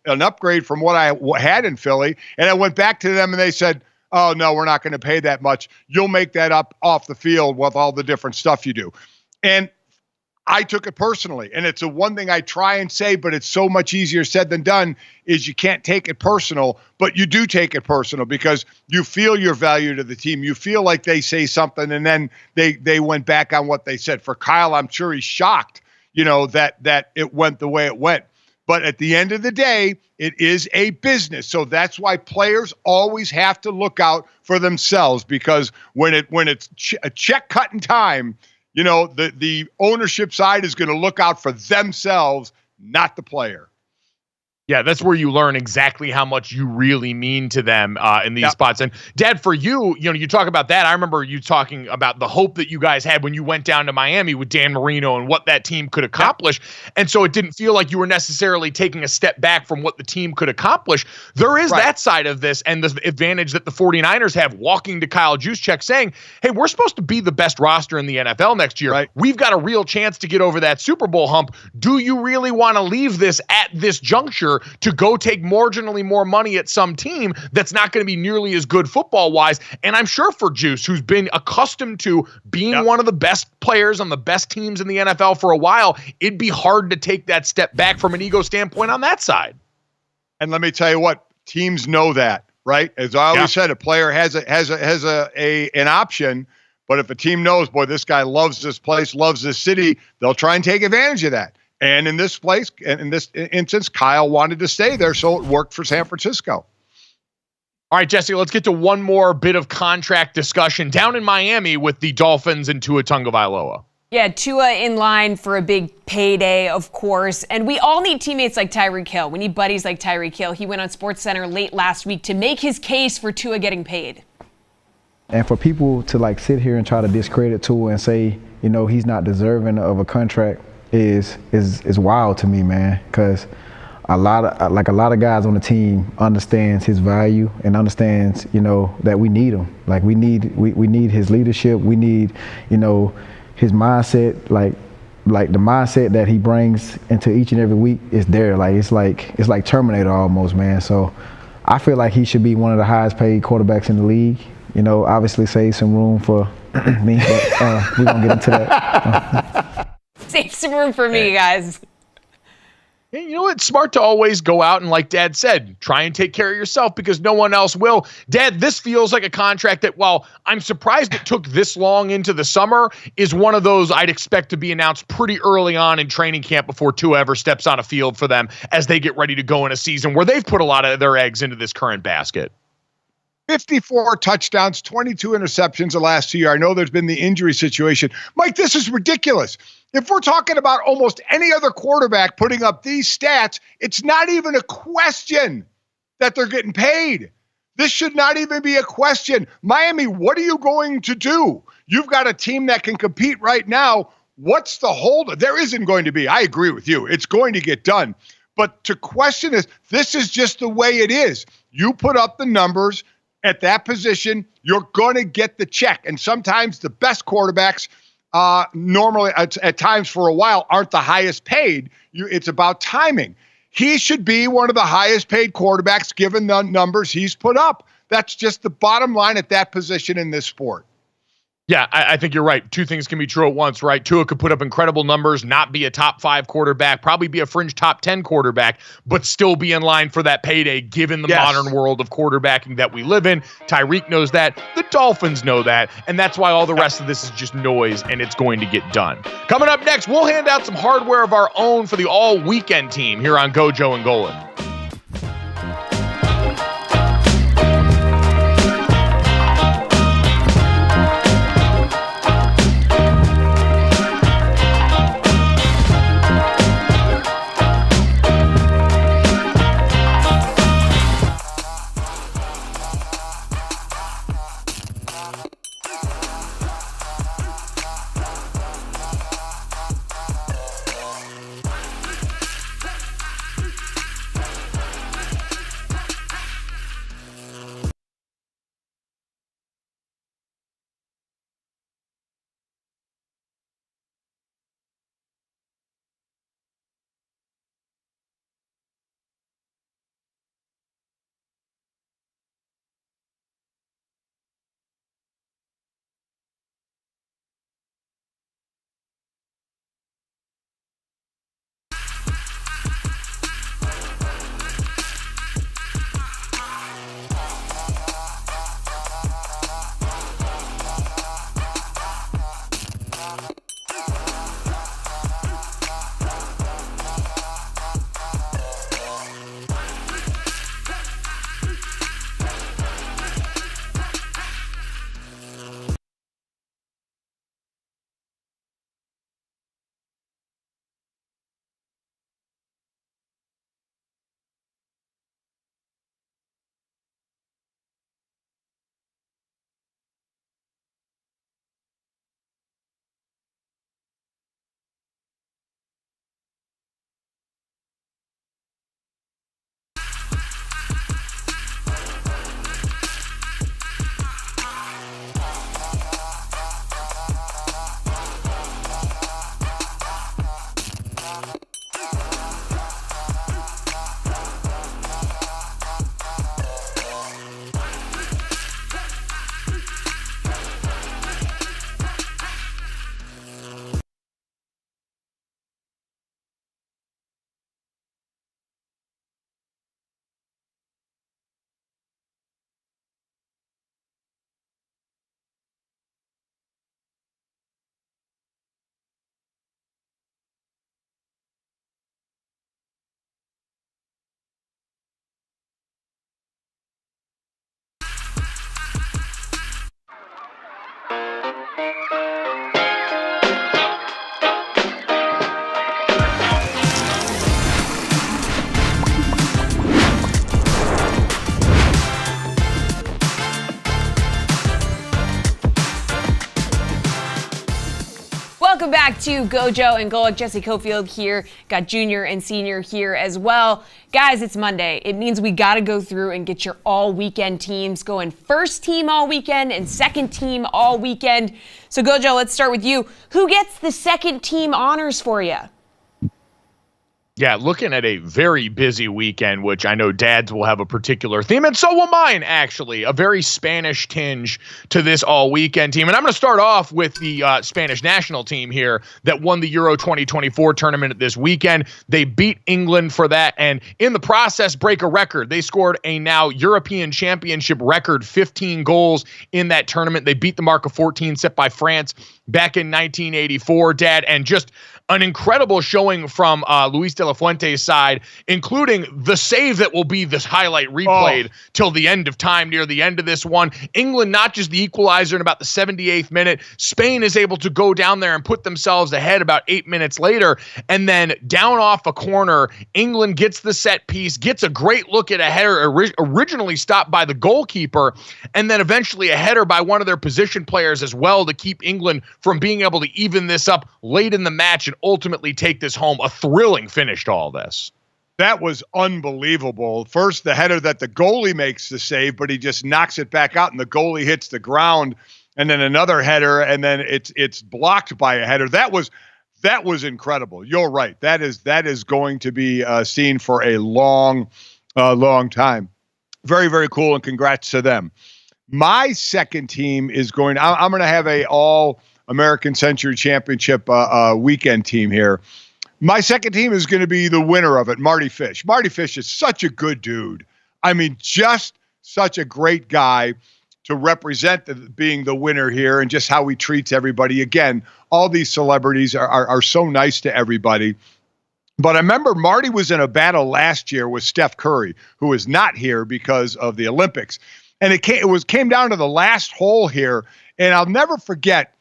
an upgrade from what I had in Philly. And I went back to them and they said, oh, no, we're not going to pay that much. You'll make that up off the field with all the different stuff you do. And I took it personally. And it's the one thing I try and say, but it's so much easier said than done, is you can't take it personal, but you do take it personal because you feel your value to the team. You feel like they say something and then they went back on what they said. For Kyle, I'm sure he's shocked, that it went the way it went. But at the end of the day, it is a business. So that's why players always have to look out for themselves, because when it's a check cutting time, the ownership side is going to look out for themselves, not the player. Yeah, that's where you learn exactly how much you really mean to them in these spots. And Dad, for you, you talk about that. I remember you talking about the hope that you guys had when you went down to Miami with Dan Marino and what that team could accomplish. And so it didn't feel like you were necessarily taking a step back from what the team could accomplish. There is that side of this, and the advantage that the 49ers have walking to Kyle Juszczyk saying, hey, we're supposed to be the best roster in the NFL next year. Right. We've got a real chance to get over that Super Bowl hump. Do you really want to leave this at this juncture to go take marginally more money at some team that's not going to be nearly as good football-wise? And I'm sure for Juice, who's been accustomed to being one of the best players on the best teams in the NFL for a while, it'd be hard to take that step back from an ego standpoint on that side. And let me tell you what, teams know that, right? As I always said, a player has an option, but if a team knows, boy, this guy loves this place, loves this city, they'll try and take advantage of that. And in this place, and in this instance, Kyle wanted to stay there, so it worked for San Francisco. All right, Jesse, let's get to one more bit of contract discussion down in Miami with the Dolphins and Tua Tagovailoa. Yeah, Tua in line for a big payday, of course. And we all need teammates like Tyreek Hill. We need buddies like Tyreek Hill. He went on SportsCenter late last week to make his case for Tua getting paid. And for people to sit here and try to discredit Tua and say, he's not deserving of a contract is wild to me, man, because a lot of guys on the team understands his value and understands that we need him. Like we need his leadership. We need his mindset. Like the mindset that he brings into each and every week is there. It's like Terminator almost, man. So I feel like he should be one of the highest paid quarterbacks in the league. Obviously save some room for me, but we're gonna get into that. Save some room for me, guys. It's smart to always go out and, like Dad said, try and take care of yourself because no one else will. Dad, this feels like a contract that, while I'm surprised it took this long into the summer, is one of those I'd expect to be announced pretty early on in training camp before Tua ever steps on a field for them as they get ready to go in a season where they've put a lot of their eggs into this current basket. 54 touchdowns, 22 interceptions the last 2 years. I know there's been the injury situation. Mike, this is ridiculous. If we're talking about almost any other quarterback putting up these stats, it's not even a question that they're getting paid. This should not even be a question. Miami, what are you going to do? You've got a team that can compete right now. What's the hold? There isn't going to be. I agree with you. It's going to get done. But to question this is just the way it is. You put up the numbers at that position, you're going to get the check. And sometimes the best quarterbacks normally at times for a while aren't the highest paid. It's about timing. He should be one of the highest paid quarterbacks given the numbers he's put up. That's just the bottom line at that position in this sport. Yeah, I think you're right. Two things can be true at once, right? Tua could put up incredible numbers, not be a top 5 quarterback, probably be a fringe top 10 quarterback, but still be in line for that payday given the modern world of quarterbacking that we live in. Tyreek knows that. The Dolphins know that. And that's why all the rest of this is just noise, and it's going to get done. Coming up next, we'll hand out some hardware of our own for the all-weekend team here on GoJo and Golic. Welcome back to GoJo and Golic. Jesse Cofield here. Got Junior and Senior here as well. Guys, it's Monday. It means we got to go through and get your all-weekend teams going. First team all weekend and second team all weekend. So GoJo, let's start with you. Who gets the second team honors for you? Yeah, looking at a very busy weekend, which I know dads will have a particular theme, and so will mine, actually. A very Spanish tinge to this all-weekend team. And I'm going to start off with the Spanish national team here that won the Euro 2024 tournament this weekend. They beat England for that, and in the process, break a record. They scored a now European Championship record, 15 goals in that tournament. They beat the mark of 14 set by France back in 1984, Dad, and just an incredible showing from Luis de la Fuente's side, including the save that will be this highlight replayed till the end of time, near the end of this one. England, not just the equalizer in about the 78th minute. Spain is able to go down there and put themselves ahead about 8 minutes later. And then down off a corner, England gets the set piece, gets a great look at a header originally stopped by the goalkeeper, and then eventually a header by one of their position players as well to keep England from being able to even this up late in the match and ultimately take this home. A thrilling finish to all this. That was unbelievable. First, the header that the goalie makes the save, but he just knocks it back out and the goalie hits the ground. And then another header, and then it's blocked by a header. That was incredible. You're right. That is going to be seen for a long time. Very, very cool, and congrats to them. My second team is I'm going to have a All-American Century Championship weekend team here. My second team is going to be the winner of it, Marty Fish. Marty Fish is such a good dude. I mean, just such a great guy to represent being the winner here and just how he treats everybody. Again, all these celebrities are so nice to everybody. But I remember Marty was in a battle last year with Steph Curry, who is not here because of the Olympics. And it came down to the last hole here. And I'll never forget,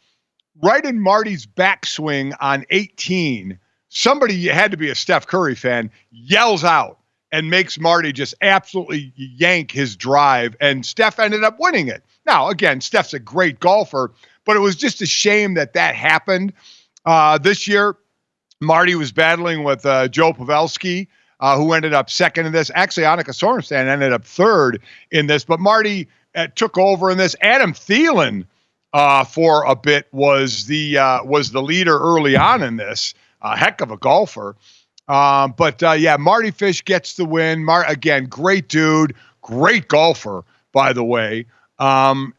right in Marty's backswing on 18, somebody, had to be a Steph Curry fan, yells out and makes Marty just absolutely yank his drive. And Steph ended up winning it. Now, again, Steph's a great golfer, but it was just a shame that happened. This year, Marty was battling with Joe Pavelski, who ended up second in this. Actually, Annika Sorenstam ended up third in this, but Marty took over in this. Adam Thielen, for a bit, was the leader early on in this. A heck of a golfer. But Marty Fish gets the win. Again, great dude, great golfer, by the way.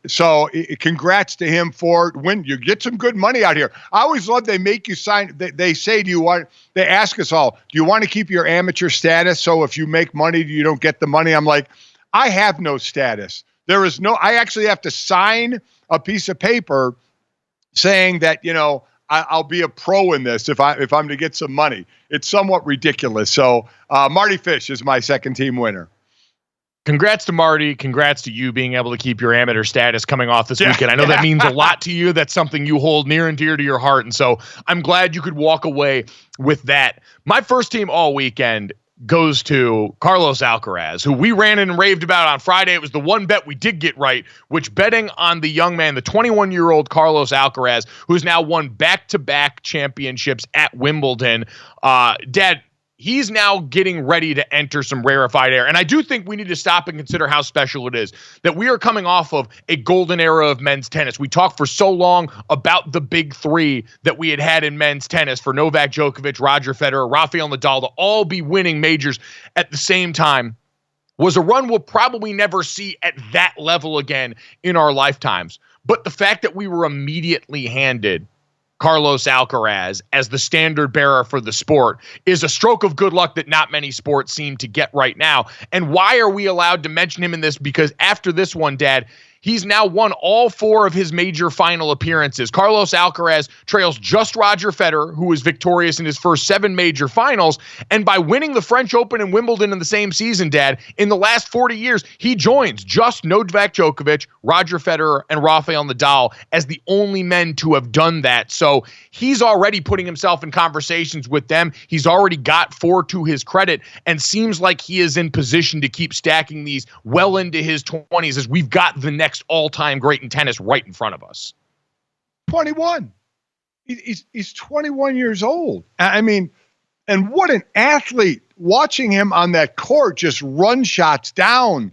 So congrats to him for win. You get some good money out here. I always love they make you sign. They say, they ask us all, do you want to keep your amateur status? So if you make money, you don't get the money. I'm like, I have no status. I actually have to sign a piece of paper saying that, I'll be a pro in this if I'm to get some money. It's somewhat ridiculous. So Marty Fish is my second team winner. Congrats to Marty. Congrats to you being able to keep your amateur status coming off this weekend. I know that means a lot to you. That's something you hold near and dear to your heart. And so I'm glad you could walk away with that. My first team all weekend goes to Carlos Alcaraz, who we ran and raved about on Friday. It was the one bet we did get right, which betting on the young man, the 21-year-old Carlos Alcaraz, who's now won back-to-back championships at Wimbledon. Dad, he's now getting ready to enter some rarefied air. And I do think we need to stop and consider how special it is that we are coming off of a golden era of men's tennis. We talked for so long about the big three that we had in men's tennis for Novak Djokovic, Roger Federer, Rafael Nadal to all be winning majors at the same time. Was a run we'll probably never see at that level again in our lifetimes. But the fact that we were immediately handed Carlos Alcaraz as the standard bearer for the sport is a stroke of good luck that not many sports seem to get right now. And why are we allowed to mention him in this? Because after this one, Dad, he's now won all 4 of his major final appearances. Carlos Alcaraz trails just Roger Federer, who was victorious in his first 7 major finals. And by winning the French Open and Wimbledon in the same season, Dad, in the last 40 years, he joins just Novak Djokovic, Roger Federer, and Rafael Nadal as the only men to have done that. So he's already putting himself in conversations with them. He's already got 4 to his credit and seems like he is in position to keep stacking these well into his 20s as we've got the next all-time great in tennis right in front of us. 21. He's 21 years old. I mean, and what an athlete! Watching him on that court just run shots down,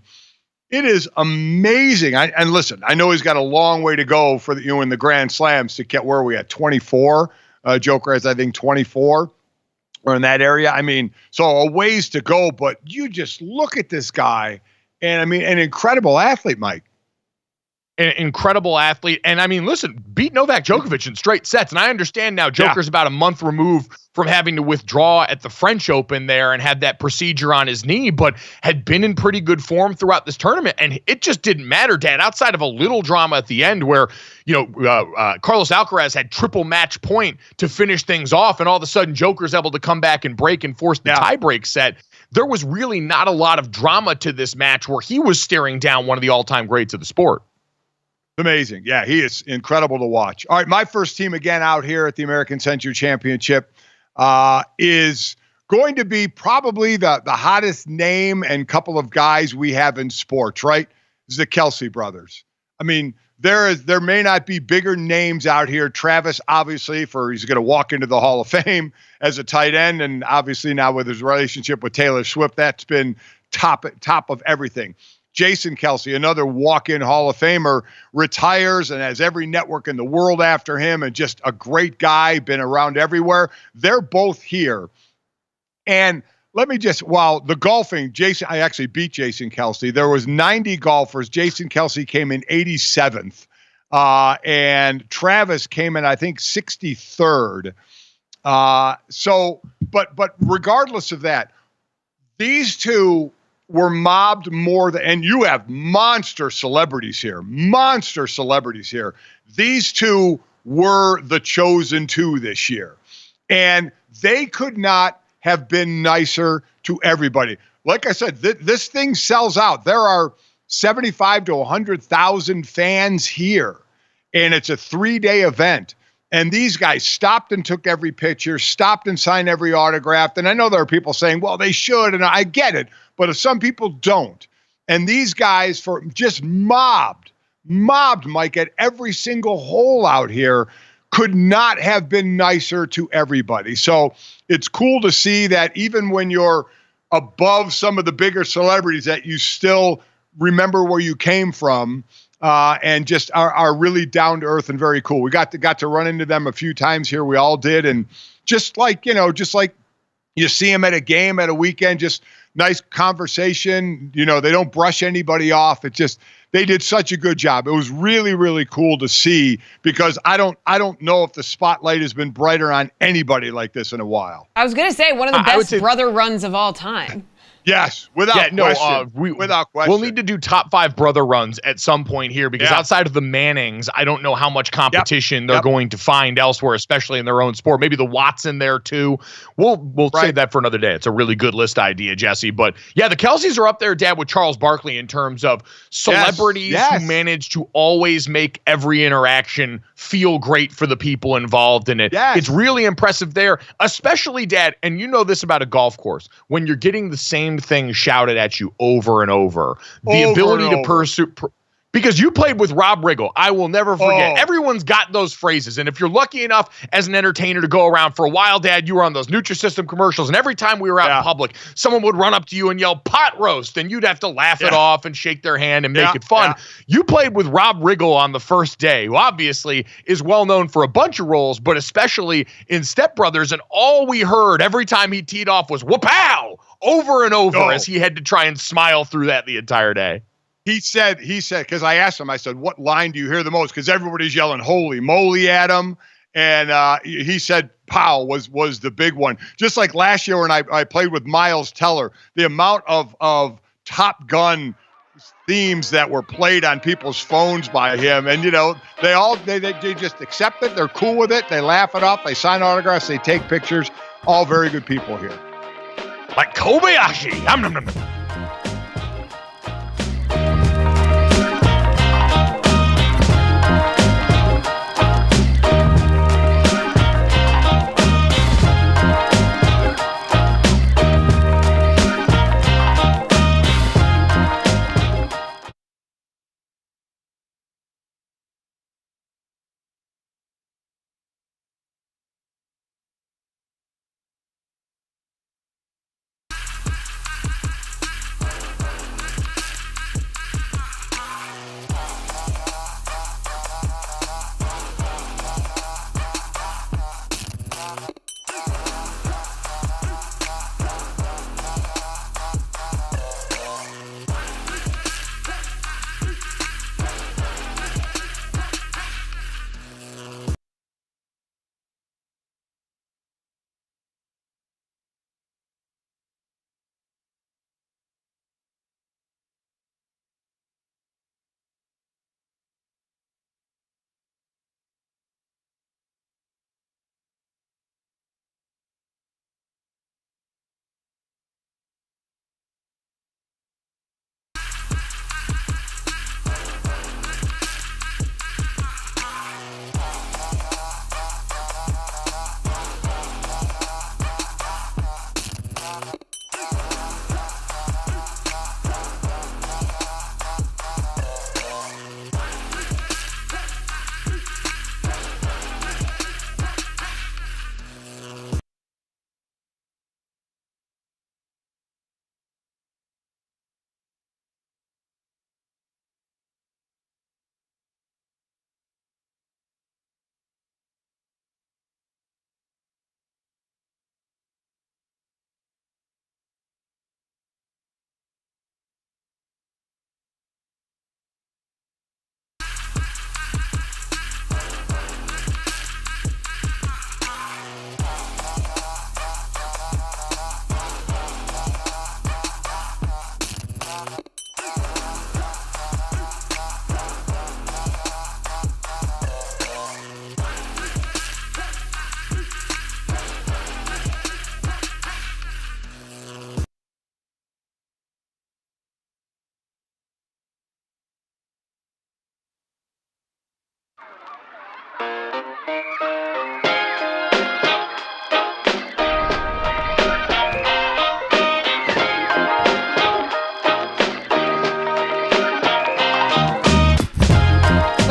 it is amazing. And listen, I know he's got a long way to go for in the Grand Slams to get where we at 24. Joker has, I think, 24 or in that area. I mean, so a ways to go. But you just look at this guy, and I mean, an incredible athlete, Mike. An incredible athlete. And I mean, listen, beat Novak Djokovic in straight sets. And I understand now Joker's about a month removed from having to withdraw at the French Open there and had that procedure on his knee, but had been in pretty good form throughout this tournament. And it just didn't matter, Dad, outside of a little drama at the end where, Carlos Alcaraz had triple match point to finish things off. And all of a sudden Joker's able to come back and break and force the tiebreak set. There was really not a lot of drama to this match where he was staring down one of the all-time greats of the sport. Amazing. Yeah, he is incredible to watch. All right, my first team again out here at the American Century Championship is going to be probably the hottest name and couple of guys we have in sports, right? It's the Kelsey brothers. I mean, there may not be bigger names out here. Travis, obviously, he's going to walk into the Hall of Fame as a tight end, and obviously now with his relationship with Taylor Swift, that's been top of everything. Jason Kelsey, another walk-in Hall of Famer, retires and has every network in the world after him and just a great guy, been around everywhere. They're both here. And let me while the golfing, I actually beat Jason Kelsey. There was 90 golfers. Jason Kelsey came in 87th. And Travis came in, I think, 63rd. But regardless of that, these two were mobbed more than, and you have monster celebrities here. These two were the chosen two this year. And they could not have been nicer to everybody. Like I said, this thing sells out. There are 75 to 100,000 fans here, and it's a 3-day event. And these guys stopped and took every picture, stopped and signed every autograph. And I know there are people saying, well, they should, and I get it. But if some people don't, and these guys for just mobbed Mike at every single hole out here, could not have been nicer to everybody. So it's cool to see that even when you're above some of the bigger celebrities, that you still remember where you came from, and just are really down to earth and very cool. We got to run into them a few times here. We all did, and just like you see them at a game at a weekend, just nice conversation. They don't brush anybody off. They did such a good job. It was really, really cool to see, because I don't know if the spotlight has been brighter on anybody like this in a while. I was going to say one of the best brother runs of all time. Yes, without question. Without question. We'll need to do top 5 brother runs at some point here, because outside of the Mannings, I don't know how much competition they're going to find elsewhere, especially in their own sport. Maybe the Watson there too. We'll save that for another day. It's a really good list idea, Jesse. But yeah, the Kelseys are up there, Dad, with Charles Barkley in terms of celebrities who manage to always make every interaction feel great for the people involved in it. Yes. It's really impressive there, especially, Dad, and you know this about a golf course, when you're getting the same thing shouted at you over and over. The ability to pursue, because you played with Rob Riggle. I will never forget. Everyone's got those phrases. And if you're lucky enough as an entertainer to go around for a while, Dad, you were on those Nutrisystem commercials. And every time we were out in public, someone would run up to you and yell pot roast. And you'd have to laugh it off and shake their hand and make it fun. You played with Rob Riggle on the first day, who obviously is well known for a bunch of roles, but especially in Step Brothers. And all we heard every time he teed off was wha-pow over and over as he had to try and smile through that the entire day. He said, because I asked him, I said, what line do you hear the most? Because everybody's yelling holy moly at him. And he said pow was the big one. Just like last year when I played with Miles Teller, the amount of Top Gun themes that were played on people's phones by him. And, they just accept it. They're cool with it. They laugh it off. They sign autographs. They take pictures. All very good people here. Like Kobayashi.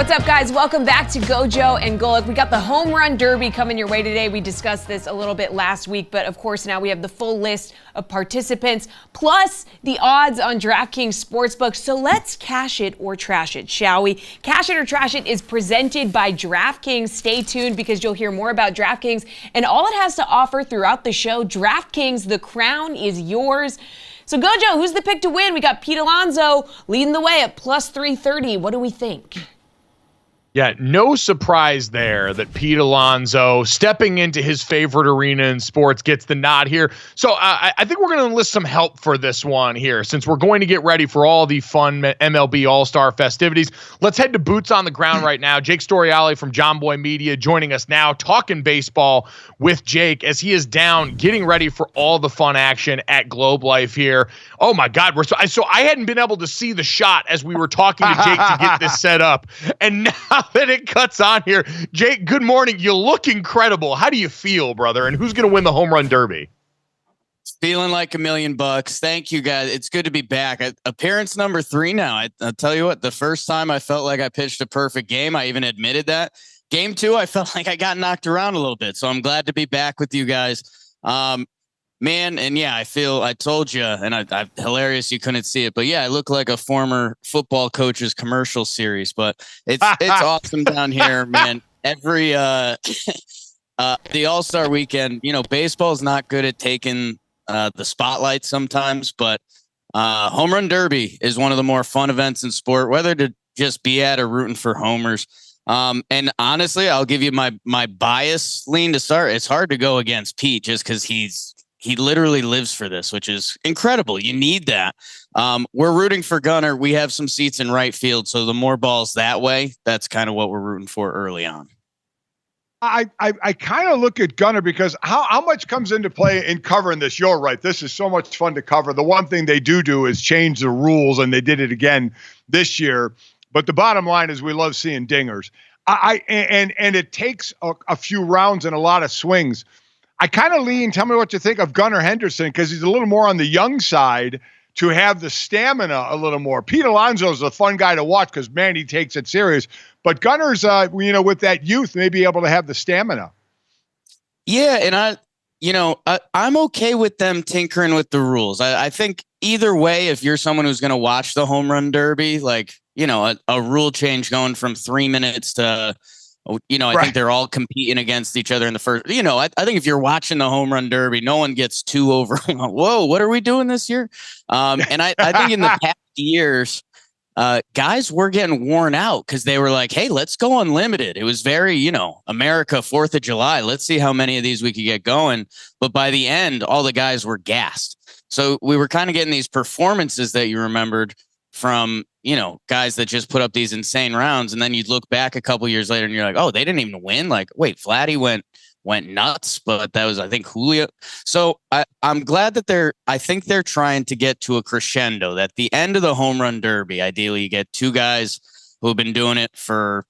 What's up, guys? Welcome back to GoJo and Golic. We got the home run derby coming your way today. We discussed this a little bit last week, but of course now we have the full list of participants, plus the odds on DraftKings Sportsbook. So let's cash it or trash it, shall we? Cash it or trash it is presented by DraftKings. Stay tuned because you'll hear more about DraftKings and all it has to offer throughout the show. DraftKings, the crown is yours. So GoJo, who's the pick to win? We got Pete Alonso leading the way at plus 330. What do we think? Yeah, no surprise there that Pete Alonso, stepping into his favorite arena in sports, gets the nod here. So I think we're going to enlist some help for this one here, since we're going to get ready for all the fun MLB All-Star festivities. Let's head to boots on the ground right now. Jake Storiale from John Boy Media joining us now, talking baseball with Jake as he is down, getting ready for all the fun action at Globe Life here. Oh my God, so I hadn't been able to see the shot as we were talking to Jake to get this set up, and now that it cuts on here, Jake, good morning. You look incredible. How do you feel, brother? And who's going to win the home run derby? Feeling like $1 million. Thank you, guys. It's good to be back. Appearance number 3 now. I'll tell you what, the first time I felt like I pitched a perfect game. I even admitted that. Game 2, I felt like I got knocked around a little bit. So I'm glad to be back with you guys. Man, and yeah, I told you, and I hilarious you couldn't see it, but yeah, I look like a former football coach's commercial series, but it's awesome down here, man. Every the All-Star weekend, baseball is not good at taking the spotlight sometimes, but home run derby is one of the more fun events in sport, whether to just be at or rooting for homers. And honestly, I'll give you my bias lean to start. It's hard to go against Pete just because he literally lives for this, which is incredible. You need that. We're rooting for Gunnar. We have some seats in right field, so the more balls that way, that's kind of what we're rooting for early on. I kind of look at Gunnar because how much comes into play in covering this? You're right. This is so much fun to cover. The one thing they do is change the rules, and they did it again this year. But the bottom line is we love seeing dingers. And it takes a few rounds and a lot of swings. I kind of lean, tell me what you think of Gunnar Henderson, because he's a little more on the young side to have the stamina a little more. Pete Alonso is a fun guy to watch because, man, he takes it serious. But Gunnar's, with that youth, may be able to have the stamina. Yeah, and I'm okay with them tinkering with the rules. I think either way, if you're someone who's going to watch the home run derby, a rule change going from 3 minutes to I think they're all competing against each other in the first. I think if you're watching the home run derby, no one gets too over. Whoa, what are we doing this year? And I think in the past years, guys were getting worn out because they were like, hey, let's go unlimited. It was very, America, 4th of July. Let's see how many of these we could get going. But by the end, all the guys were gassed. So we were kind of getting these performances that you remembered from, guys that just put up these insane rounds. And then you'd look back a couple years later and you're like, oh, they didn't even win. Like, wait, Vladdy went nuts, but that was, I think, Julio. So I'm glad that I think they're trying to get to a crescendo that the end of the home run derby, ideally you get 2 guys who have been doing it for,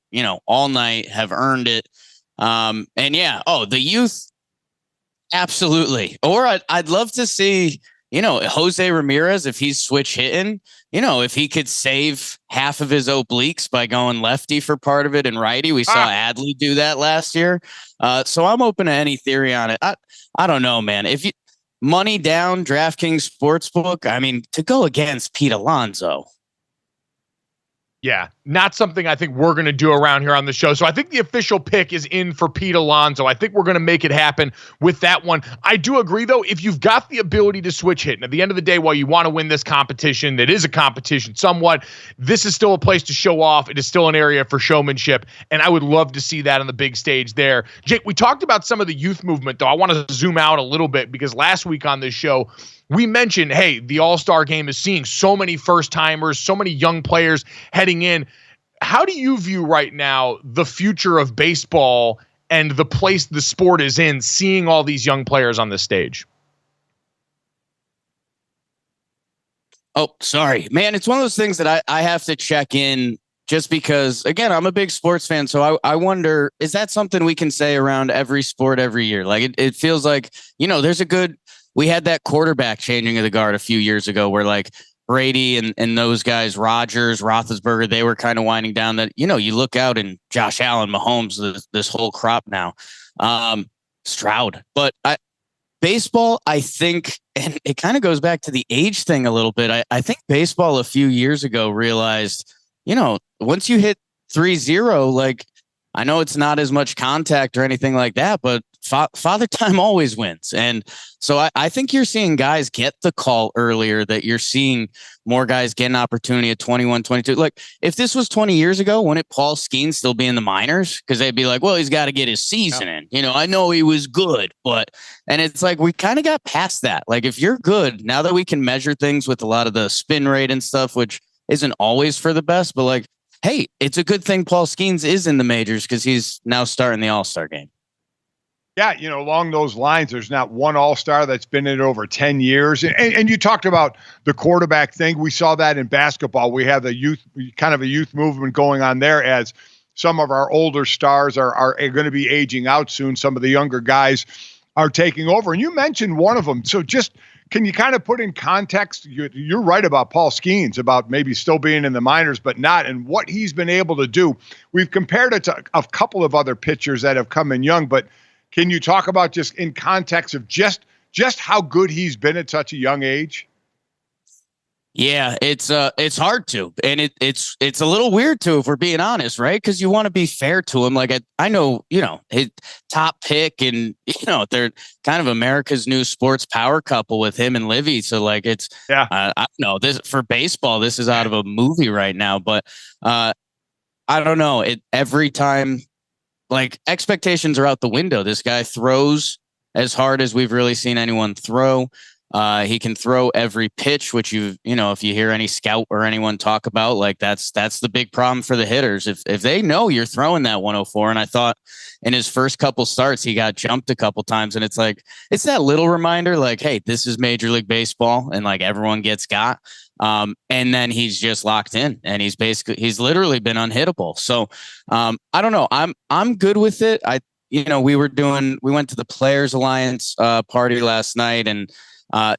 all night, have earned it. And yeah, the youth. Absolutely. Or I'd love to see, Jose Ramirez, if he's switch hitting, if he could save half of his obliques by going lefty for part of it and righty. We saw Adley do that last year. So I'm open to any theory on it. I don't know, man. If you money down DraftKings Sportsbook, I mean, to go against Pete Alonso. Yeah, not something I think we're going to do around here on the show. So I think the official pick is in for Pete Alonso. I think we're going to make it happen with that one. I do agree, though, if you've got the ability to switch hit, and at the end of the day, while you want to win this competition, that is a competition somewhat, this is still a place to show off. It is still an area for showmanship, and I would love to see that on the big stage there. Jake, we talked about some of the youth movement, though. I want to zoom out a little bit because last week on this show, we mentioned, hey, the All-Star game is seeing so many first-timers, so many young players heading in. How do you view right now the future of baseball and the place the sport is in, seeing all these young players on this stage? Oh, sorry, man. It's one of those things that I have to check in just because, again, I'm a big sports fan. So I wonder, is that something we can say around every sport every year? Like it feels like, there's we had that quarterback changing of the guard a few years ago where Brady and those guys, Rodgers, Roethlisberger, they were kind of winding down. That, you know, you look out and Josh Allen, Mahomes, this whole crop now, Stroud. But baseball, I think, and it kind of goes back to the age thing a little bit. I think baseball a few years ago realized, you know, once you hit 3-0, like, I know it's not as much contact or anything like that, but father time always wins. And so I think you're seeing guys get the call earlier, that you're seeing more guys get an opportunity at 21, 22. Like, if this was 20 years ago, wouldn't Paul Skeens still be in the minors? Because they'd be like, well, he's got to get his season in. You know, I know he was good, but, and it's like, we kind of got past that. Like, if you're good, now that we can measure things with a lot of the spin rate and stuff, which isn't always for the best, but like, hey, it's a good thing Paul Skeens is in the majors because he's now starting the All-Star game. Yeah, you know, along those lines, there's not one All-Star that's been in it over 10 years. And you talked about the quarterback thing. We saw that in basketball. We have a youth movement going on there, as some of our older stars are going to be aging out soon. Some of the younger guys are taking over. And you mentioned one of them. So just, can you kind of put in context? You're right about Paul Skeens, about maybe still being in the minors, but not, and what he's been able to do. We've compared it to a couple of other pitchers that have come in young, but can you talk about, just in context of just how good he's been at such a young age? Yeah, it's hard to, and it's a little weird too, if we're being honest, right? Because you want to be fair to him. Like, I know, you know, his top pick, and you know, they're kind of America's new sports power couple with him and Livy. So like, it's I don't know, this for baseball, this is out of a movie right now. But I don't know. Every time, like, expectations are out the window. This guy throws as hard as we've really seen anyone throw. He can throw every pitch, which you know, if you hear any scout or anyone talk about, like, that's the big problem for the hitters. If they know you're throwing that 104, and I thought in his first couple starts, he got jumped a couple times, and it's like, it's that little reminder, like, hey, this is Major League Baseball, and like, everyone gets got. And then he's just locked in, and he's literally been unhittable. So, I don't know. I'm good with it. We went to the Players Alliance, party last night, and,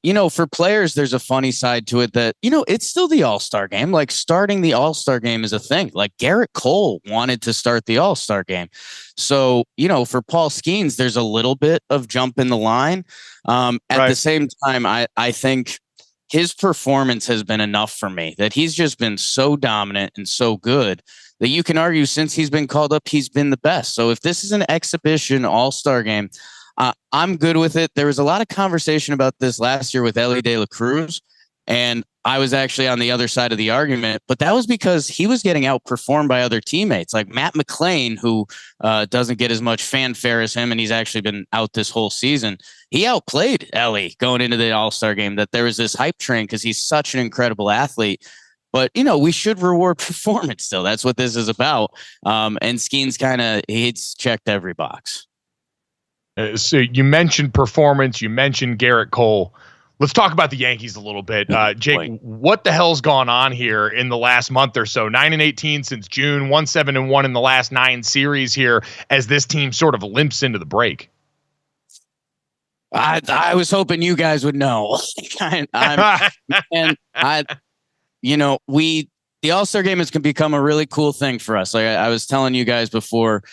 you know, for players, there's a funny side to it that, you know, it's still the All-Star game. Like, starting the All-Star game is a thing. Like, Garrett Cole wanted to start the All-Star game. So, you know, for Paul Skeens, there's a little bit of jump in the line. At the same time, I think his performance has been enough for me, that he's just been so dominant and so good that you can argue, since he's been called up, he's been the best. So if this is an exhibition All-Star game, I'm good with it. There was a lot of conversation about this last year with Ellie De La Cruz, and I was actually on the other side of the argument, but that was because he was getting outperformed by other teammates, like Matt McClain, who doesn't get as much fanfare as him, and he's actually been out this whole season. He outplayed Ellie going into the All-Star game. That there was this hype train because he's such an incredible athlete. But, you know, we should reward performance still. That's what this is about. And Skeens he's checked every box. So you mentioned performance. You mentioned Garrett Cole. Let's talk about the Yankees a little bit. Jake, what the hell's gone on here in the last month or so? 9-18 since June, 1-7-1 in the last 9 series here, as this team sort of limps into the break. I was hoping you guys would know. The All-Star game has become a really cool thing for us. Like I was telling you guys before,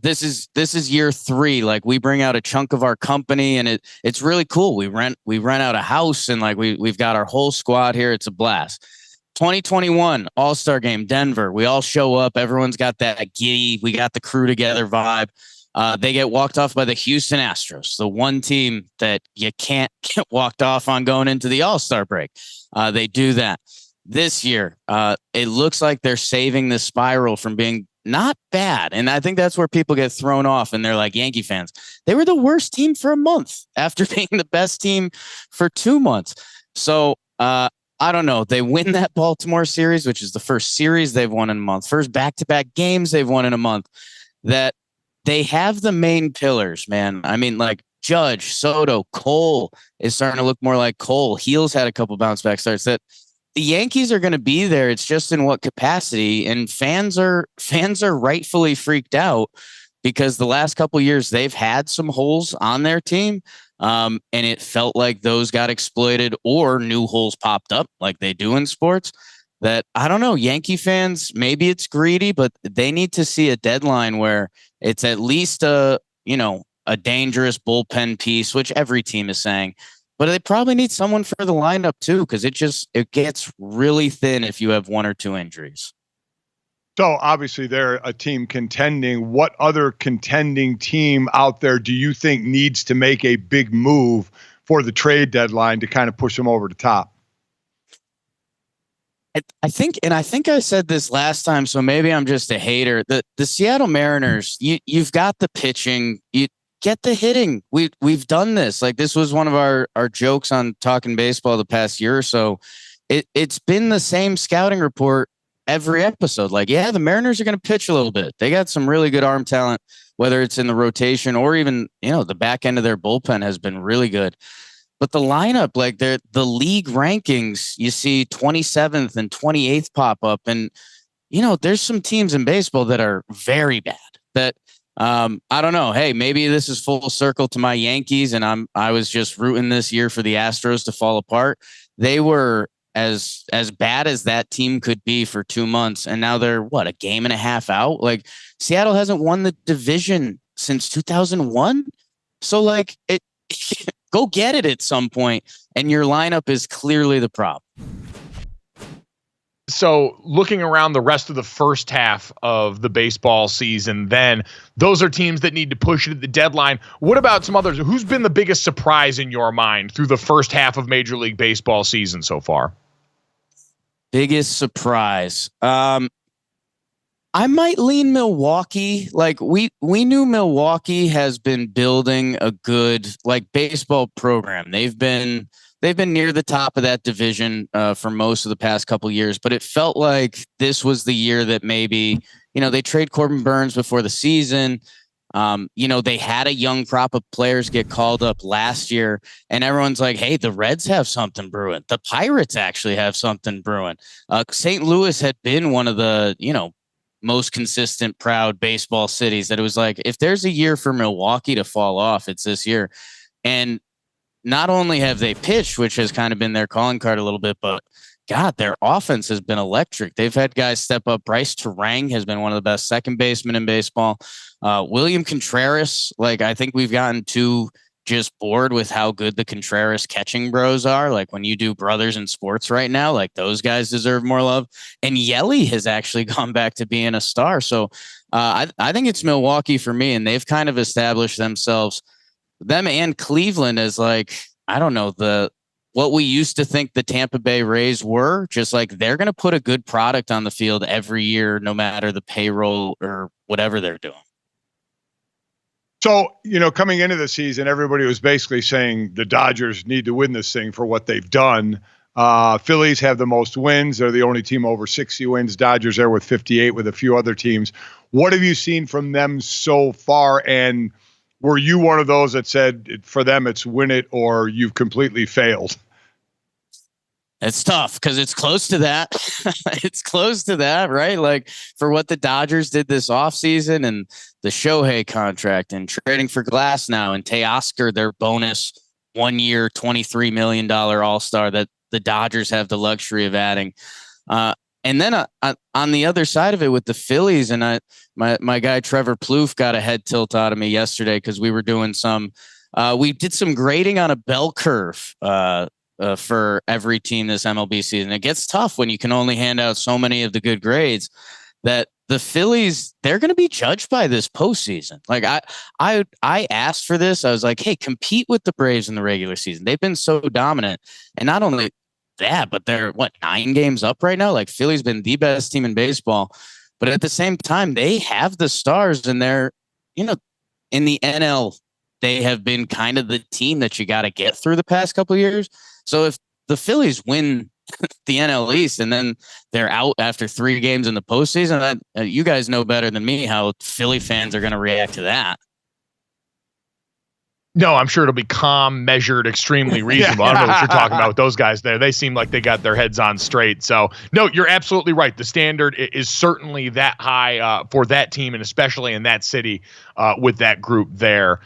this is year 3. Like, we bring out a chunk of our company, and it's really cool. We rent out a house, and like we've got our whole squad here. It's a blast. 2021 All-Star game, Denver. We all show up. Everyone's got that giddy, we got the crew together vibe. They get walked off by the Houston Astros, the one team that you can't get walked off on going into the All-Star break. They do that. This year, it looks like they're saving the spiral from being not bad. And I think that's where people get thrown off, and they're like, Yankee fans, they were the worst team for a month after being the best team for 2 months. So I don't know. They win that Baltimore series, which is the first series they've won in a month, first back-to-back games they've won in a month. That they have the main pillars, man. I mean, like Judge, Soto, Cole is starting to look more like Cole. Heels had a couple bounce back starts. That the Yankees are going to be there. It's just in what capacity, and fans are rightfully freaked out because the last couple of years they've had some holes on their team. And it felt like those got exploited or new holes popped up like they do in sports. That, I don't know, Yankee fans, maybe it's greedy, but they need to see a deadline where it's at least a dangerous bullpen piece, which every team is saying. But they probably need someone for the lineup too, because it gets really thin if you have one or two injuries. So obviously they're a team contending. What other contending team out there do you think needs to make a big move for the trade deadline to kind of push them over the top? I think I said this last time, so maybe I'm just a hater. The Seattle Mariners, you've got the pitching, you get the hitting. We've done this. Like, this was one of our jokes on Talking Baseball the past year or so. It's been the same scouting report every episode. Like, yeah, the Mariners are going to pitch a little bit. They got some really good arm talent, whether it's in the rotation or even, the back end of their bullpen has been really good. But the lineup, like the league rankings, you see 27th and 28th pop up. And, there's some teams in baseball that are very bad that, I don't know. Hey, maybe this is full circle to my Yankees. And I was just rooting this year for the Astros to fall apart. They were as bad as that team could be for 2 months. And now they're a game and a half out. Like, Seattle hasn't won the division since 2001. So like go get it at some point, and your lineup is clearly the problem. So looking around the rest of the first half of the baseball season, then those are teams that need to push it at the deadline. What about some others? Who's been the biggest surprise in your mind through the first half of Major League Baseball season so far? Biggest surprise. I might lean Milwaukee. Like, we knew Milwaukee has been building a good baseball program. They've been near the top of that division for most of the past couple of years, but it felt like this was the year that maybe, they trade Corbin Burns before the season. They had a young crop of players get called up last year, and everyone's like, hey, the Reds have something brewing. The Pirates actually have something brewing. St. Louis had been one of the, most consistent, proud baseball cities that it was like, if there's a year for Milwaukee to fall off, it's this year. And not only have they pitched, which has kind of been their calling card a little bit, but God, their offense has been electric. They've had guys step up. Bryce Terang has been one of the best second basemen in baseball. William Contreras, I think we've gotten too just bored with how good the Contreras catching bros are. Like, when you do brothers in sports right now, those guys deserve more love. And Yelly has actually gone back to being a star. So I think it's Milwaukee for me, and they've kind of established themselves, them and Cleveland, as I don't know, what we used to think the Tampa Bay Rays were, just they're going to put a good product on the field every year, no matter the payroll or whatever they're doing. So, coming into the season, everybody was basically saying the Dodgers need to win this thing for what they've done. Phillies have the most wins. They're the only team over 60 wins. Dodgers there with 58 with a few other teams. What have you seen from them so far? And were you one of those that said for them it's win it or you've completely failed? It's tough because it's close to that. It's close to that, right? For what the Dodgers did this offseason and the Shohei contract and trading for Glass now and Teoscar, their bonus 1 year, $23 million all-star that the Dodgers have the luxury of adding. And then on the other side of it with the Phillies, and my guy Trevor Plouffe got a head tilt out of me yesterday because we were doing we did some grading on a bell curve for every team this MLB season. It gets tough when you can only hand out so many of the good grades. That the Phillies, they're going to be judged by this postseason. I asked for this. I was like, hey, compete with the Braves in the regular season. They've been so dominant, and not only that, but they're 9 games up right now. Philly's been the best team in baseball, but at the same time, they have the stars, and they're, in the NL, they have been kind of the team that you got to get through the past couple of years. So if the Phillies win the NL East and then they're out after 3 games in the postseason, you guys know better than me how Philly fans are going to react to that. No, I'm sure it'll be calm, measured, extremely reasonable. I don't know what you're talking about with those guys there. They seem like they got their heads on straight. So, no, you're absolutely right. The standard is certainly that high for that team, and especially in that city with that group there.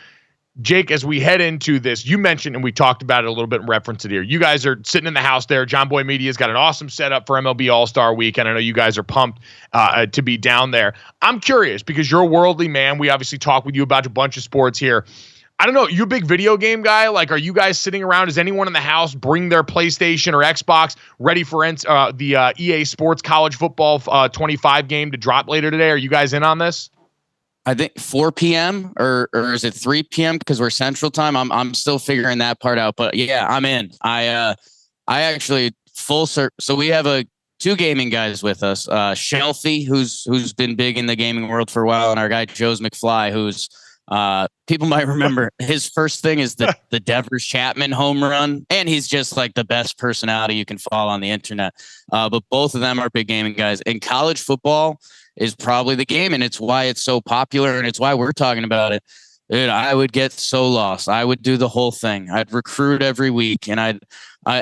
Jake, as we head into this, you mentioned, and we talked about it a little bit and referenced it here. You guys are sitting in the house there. John Boy Media's got an awesome setup for MLB All-Star Weekend. I know you guys are pumped to be down there. I'm curious because you're a worldly man. We obviously talk with you about a bunch of sports here. I don't know. You a big video game guy? Like, are you guys sitting around? Does anyone in the house bring their PlayStation or Xbox ready for the EA Sports College Football 25 game to drop later today? Are you guys in on this? I think 4 p.m. or is it 3 p.m. because we're Central Time. I'm still figuring that part out, but yeah, I'm in. I actually so we have two gaming guys with us. Shelfie, who's been big in the gaming world for a while, and our guy Joe's McFly, who's people might remember his first thing is the Devers Chapman home run, and he's just like the best personality you can follow on the internet. But both of them are big gaming guys, and college football is probably the game, and it's why it's so popular, and it's why we're talking about it. Dude, I would get so lost. I would do the whole thing. I'd recruit every week, and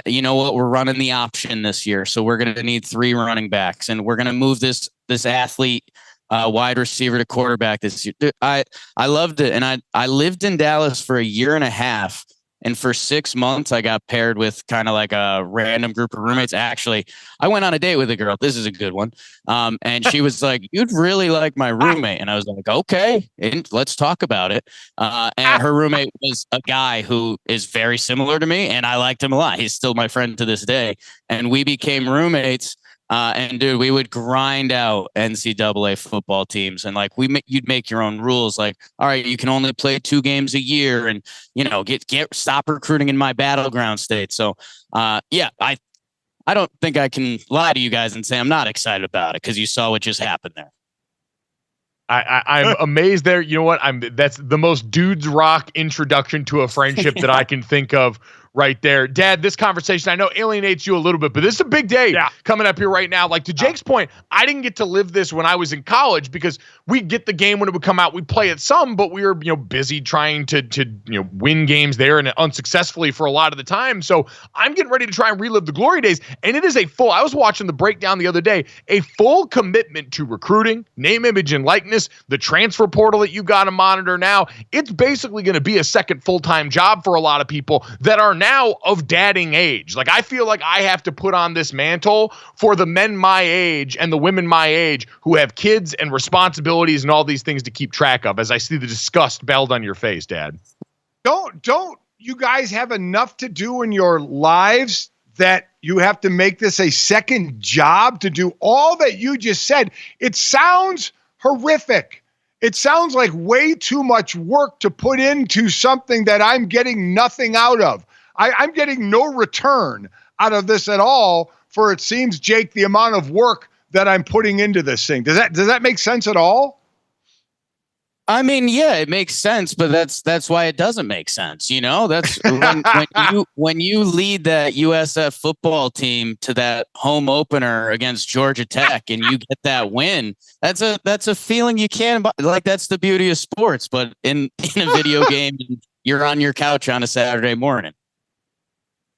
you know what? We're running the option this year, so we're going to need 3 running backs, and we're going to move this athlete wide receiver to quarterback this year. Dude, I loved it, and I lived in Dallas for a year and a half. And for 6 months, I got paired with kind of like a random group of roommates. Actually, I went on a date with a girl. This is a good one. And she was like, "You'd really like my roommate." And I was like, "Okay, and let's talk about it." And her roommate was a guy who is very similar to me, and I liked him a lot. He's still my friend to this day. And we became roommates. And dude, we would grind out NCAA football teams, and like you'd make your own rules. Like, all right, you can only play 2 games a year, and stop recruiting in my battleground state. So, yeah, I don't think I can lie to you guys and say I'm not excited about it because you saw what just happened there. I'm amazed there. You know what? That's the most dudes rock introduction to a friendship that I can think of right there. Dad, this conversation I know alienates you a little bit, but this is a big day coming up here right now. Like to Jake's point, I didn't get to live this when I was in college because we'd get the game when it would come out. We'd play it some, but we were, busy trying to win games there and unsuccessfully for a lot of the time. So I'm getting ready to try and relive the glory days. And it is I was watching the breakdown the other day, a full commitment to recruiting, name, image, and likeness, the transfer portal that you got to monitor now. It's basically going to be a second full-time job for a lot of people that are now of dadding age. Like I feel like I have to put on this mantle for the men my age and the women my age who have kids and responsibilities and all these things to keep track of, as I see the disgust belled on your face, Dad. Don't you guys have enough to do in your lives that you have to make this a second job to do all that you just said? It sounds horrific. It sounds like way too much work to put into something that I'm getting nothing out of. I'm getting no return out of this at all for, it seems, Jake, the amount of work that I'm putting into this thing. Does that make sense at all? I mean, yeah, it makes sense, but that's why it doesn't make sense. That's when you lead that USF football team to that home opener against Georgia Tech and you get that win. That's a feeling you can't, like, that's the beauty of sports, but in a video game, you're on your couch on a Saturday morning.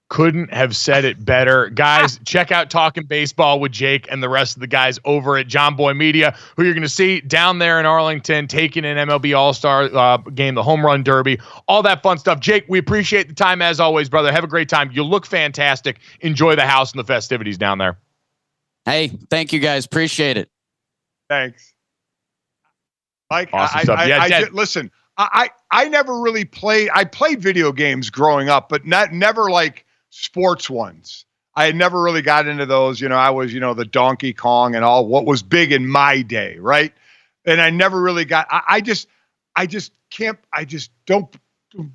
Couldn't have said it better. Guys, check out Talkin' Baseball with Jake and the rest of the guys over at John Boy Media, who you're going to see down there in Arlington, taking an MLB All-Star game, the Home Run Derby, all that fun stuff. Jake, we appreciate the time as always, brother. Have a great time. You look fantastic. Enjoy the house and the festivities down there. Hey, thank you guys. Appreciate it. Thanks. Mike, awesome stuff. Listen, I never really played. I played video games growing up, but never like sports ones. I had never really got into those. I was, the Donkey Kong and all what was big in my day, right? And I never really got. I just don't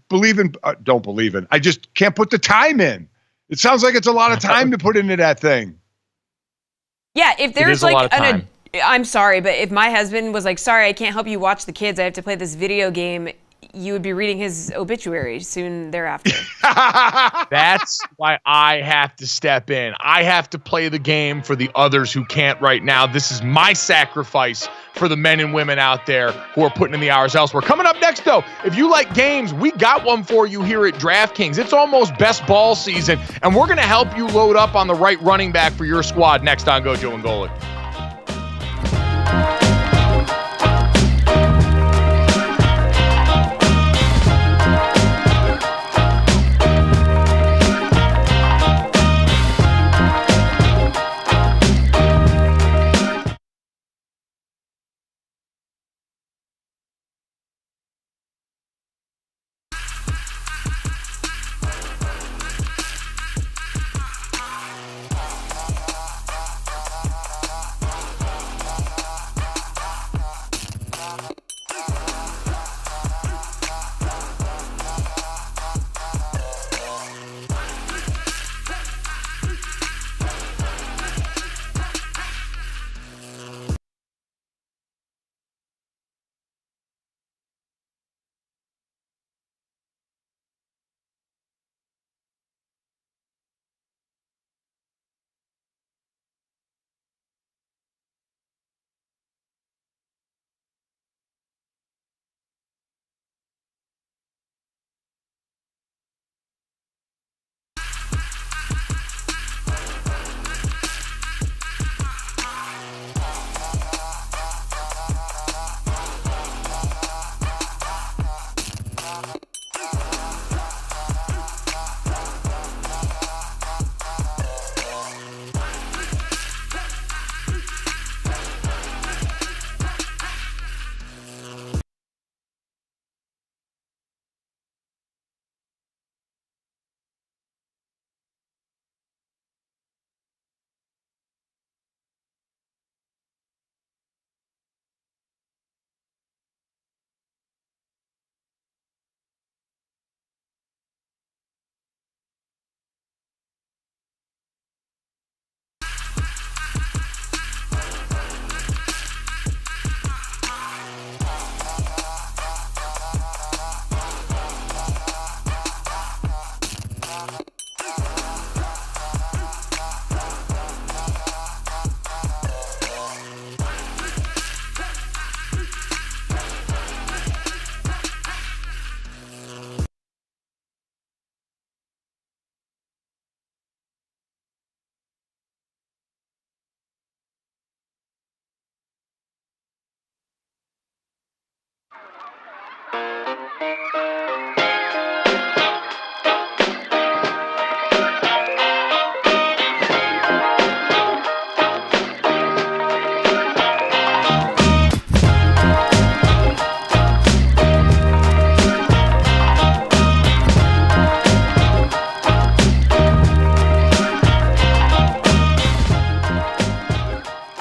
believe in. I just can't put the time in. It sounds like it's a lot of time to put into that thing. Yeah, if there's like I'm sorry, but if my husband was like, "Sorry, I can't help you watch the kids. I have to play this video game," you would be reading his obituary soon thereafter. That's why I have to step in. I have to play the game for the others who can't right now. This is my sacrifice for the men and women out there who are putting in the hours elsewhere. Coming up next, though, if you like games, we got one for you here at DraftKings. It's almost best ball season, and we're going to help you load up on the right running back for your squad next on GoJo and Golic.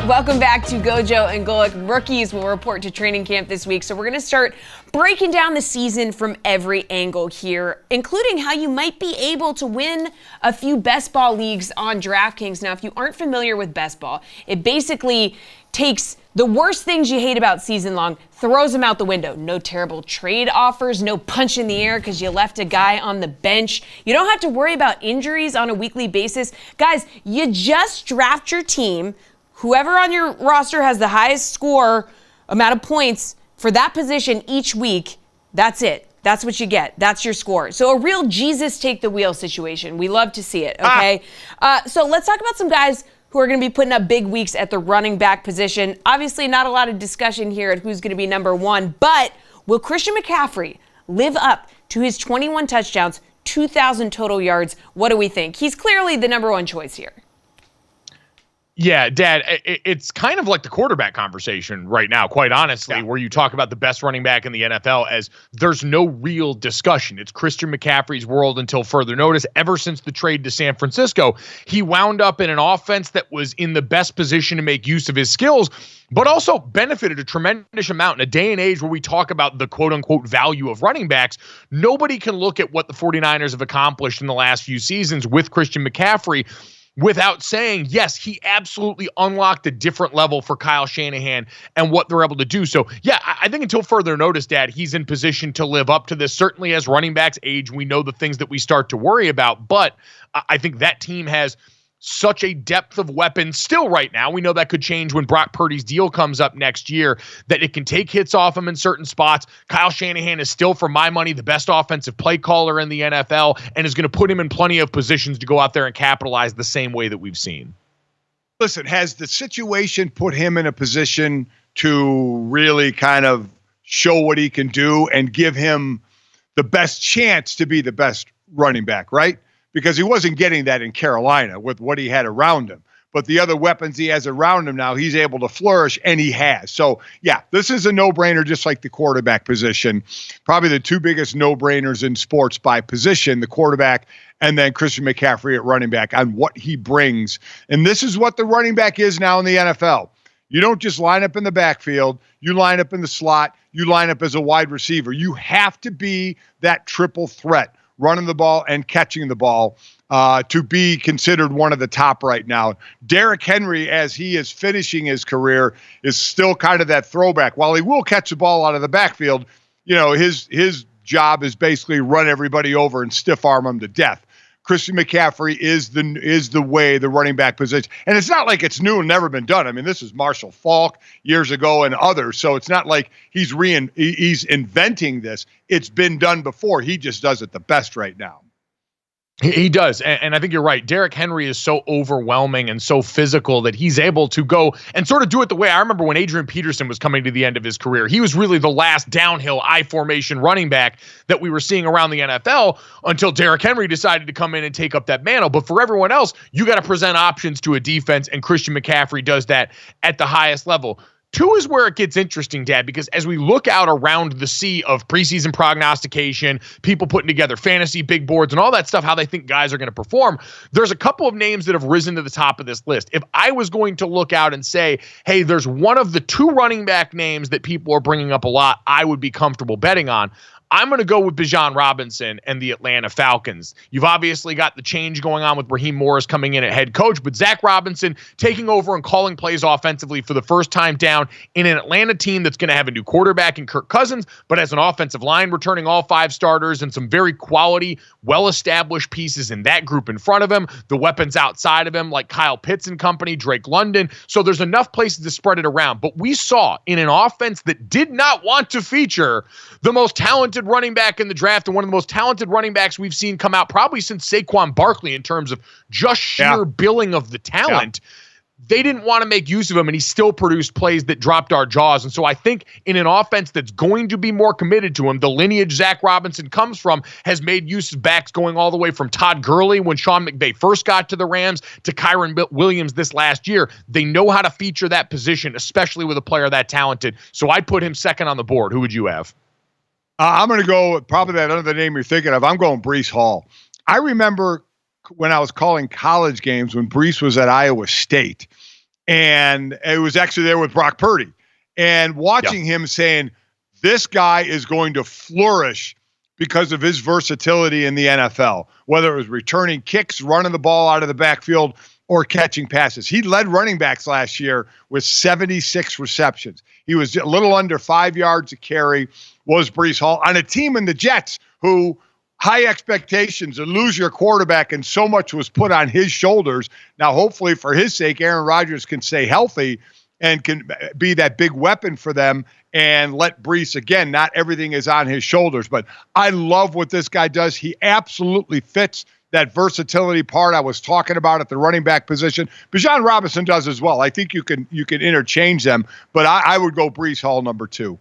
Welcome back to GoJo and Golic. Rookies will report to training camp this week, so we're going to start breaking down the season from every angle here, including how you might be able to win a few best ball leagues on DraftKings. Now, if you aren't familiar with best ball, it basically takes the worst things you hate about season long, throws them out the window. No terrible trade offers, no punch in the air because you left a guy on the bench. You don't have to worry about injuries on a weekly basis. Guys, you just draft your team. Whoever on your roster has the highest score amount of points for that position each week, that's it. That's what you get. That's your score. So a real Jesus take the wheel situation. We love to see it, okay? So let's talk about some guys who are going to be putting up big weeks at the running back position. Obviously, not a lot of discussion here at who's going to be number one, but will Christian McCaffrey live up to his 21 touchdowns, 2,000 total yards? What do we think? He's clearly the number one choice here. Yeah, Dad, it's kind of like the quarterback conversation right now, quite honestly, where you talk about the best running back in the NFL as there's no real discussion. It's Christian McCaffrey's world until further notice. Ever since the trade to San Francisco, he wound up in an offense that was in the best position to make use of his skills, but also benefited a tremendous amount in a day and age where we talk about the quote-unquote value of running backs. Nobody can look at what the 49ers have accomplished in the last few seasons with Christian McCaffrey without saying, yes, he absolutely unlocked a different level for Kyle Shanahan and what they're able to do. So, yeah, I think until further notice, Dad, he's in position to live up to this. Certainly as running backs age, we know the things that we start to worry about. But I think that team has such a depth of weapons still right now. We know that could change when Brock Purdy's deal comes up next year, that it can take hits off him in certain spots. Kyle Shanahan is still, for my money, the best offensive play caller in the NFL and is going to put him in plenty of positions to go out there and capitalize the same way that we've seen. Listen, has the situation put him in a position to really kind of show what he can do and give him the best chance to be the best running back, right? Because he wasn't getting that in Carolina with what he had around him. But the other weapons he has around him now, he's able to flourish, and he has. So, yeah, this is a no-brainer, just like the quarterback position. Probably the two biggest no-brainers in sports by position, the quarterback and then Christian McCaffrey at running back on what he brings. And this is what the running back is now in the NFL. You don't just line up in the backfield. You line up in the slot. You line up as a wide receiver. You have to be that triple threat, running the ball and catching the ball, to be considered one of the top right now. Derrick Henry, as he is finishing his career, is still kind of that throwback. While he will catch the ball out of the backfield, you know, his job is basically run everybody over and stiff arm them to death. Christian McCaffrey is the way the running back position. And it's not like it's new and never been done. I mean, this is Marshall Faulk years ago and others. So it's not like he's inventing this. It's been done before. He just does it the best right now. He does. And I think you're right. Derrick Henry is so overwhelming and so physical that he's able to go and sort of do it the way I remember when Adrian Peterson was coming to the end of his career. He was really the last downhill I formation running back that we were seeing around the NFL until Derrick Henry decided to come in and take up that mantle. But for everyone else, you got to present options to a defense, and Christian McCaffrey does that at the highest level. Two is where it gets interesting, Dad, because as we look out around the sea of preseason prognostication, people putting together fantasy big boards and all that stuff, how they think guys are going to perform, there's a couple of names that have risen to the top of this list. If I was going to look out and say, hey, there's one of the two running back names that people are bringing up a lot, I would be comfortable betting on, I'm going to go with Bijan Robinson and the Atlanta Falcons. You've obviously got the change going on with Raheem Morris coming in at head coach, but Zach Robinson taking over and calling plays offensively for the first time down in an Atlanta team that's going to have a new quarterback in Kirk Cousins, but has an offensive line returning all five starters and some very quality, well-established pieces in that group in front of him, the weapons outside of him like Kyle Pitts and company, Drake London. So there's enough places to spread it around. But we saw in an offense that did not want to feature the most talented running back in the draft and one of the most talented running backs we've seen come out probably since Saquon Barkley in terms of just sheer billing of the talent. they didn't want to make use of him, and he still produced plays that dropped our jaws. And so I think in an offense that's going to be more committed to him, the lineage Zach Robinson comes from has made use of backs going all the way from Todd Gurley when Sean McVay first got to the Rams to Kyron Williams this last year. They know how to feature that position, especially with a player that talented. So I'd put him second on the board. Who would you have? I'm going to go with probably that other name you're thinking of. I'm going Breece Hall. I remember when I was calling college games when Breece was at Iowa State, and it was actually there with Brock Purdy, and watching him saying, this guy is going to flourish because of his versatility in the NFL, whether it was returning kicks, running the ball out of the backfield, or catching passes. He led running backs last year with 76 receptions. He was a little under 5 yards a carry, was Breece Hall, on a team in the Jets who high expectations and lose your quarterback, and so much was put on his shoulders. Now, hopefully for his sake, Aaron Rodgers can stay healthy and can be that big weapon for them and let Breece, again, not everything is on his shoulders. But I love what this guy does. He absolutely fits that versatility part I was talking about at the running back position. Bijan Robinson does as well. I think you can interchange them, but I would go Breece Hall number 2.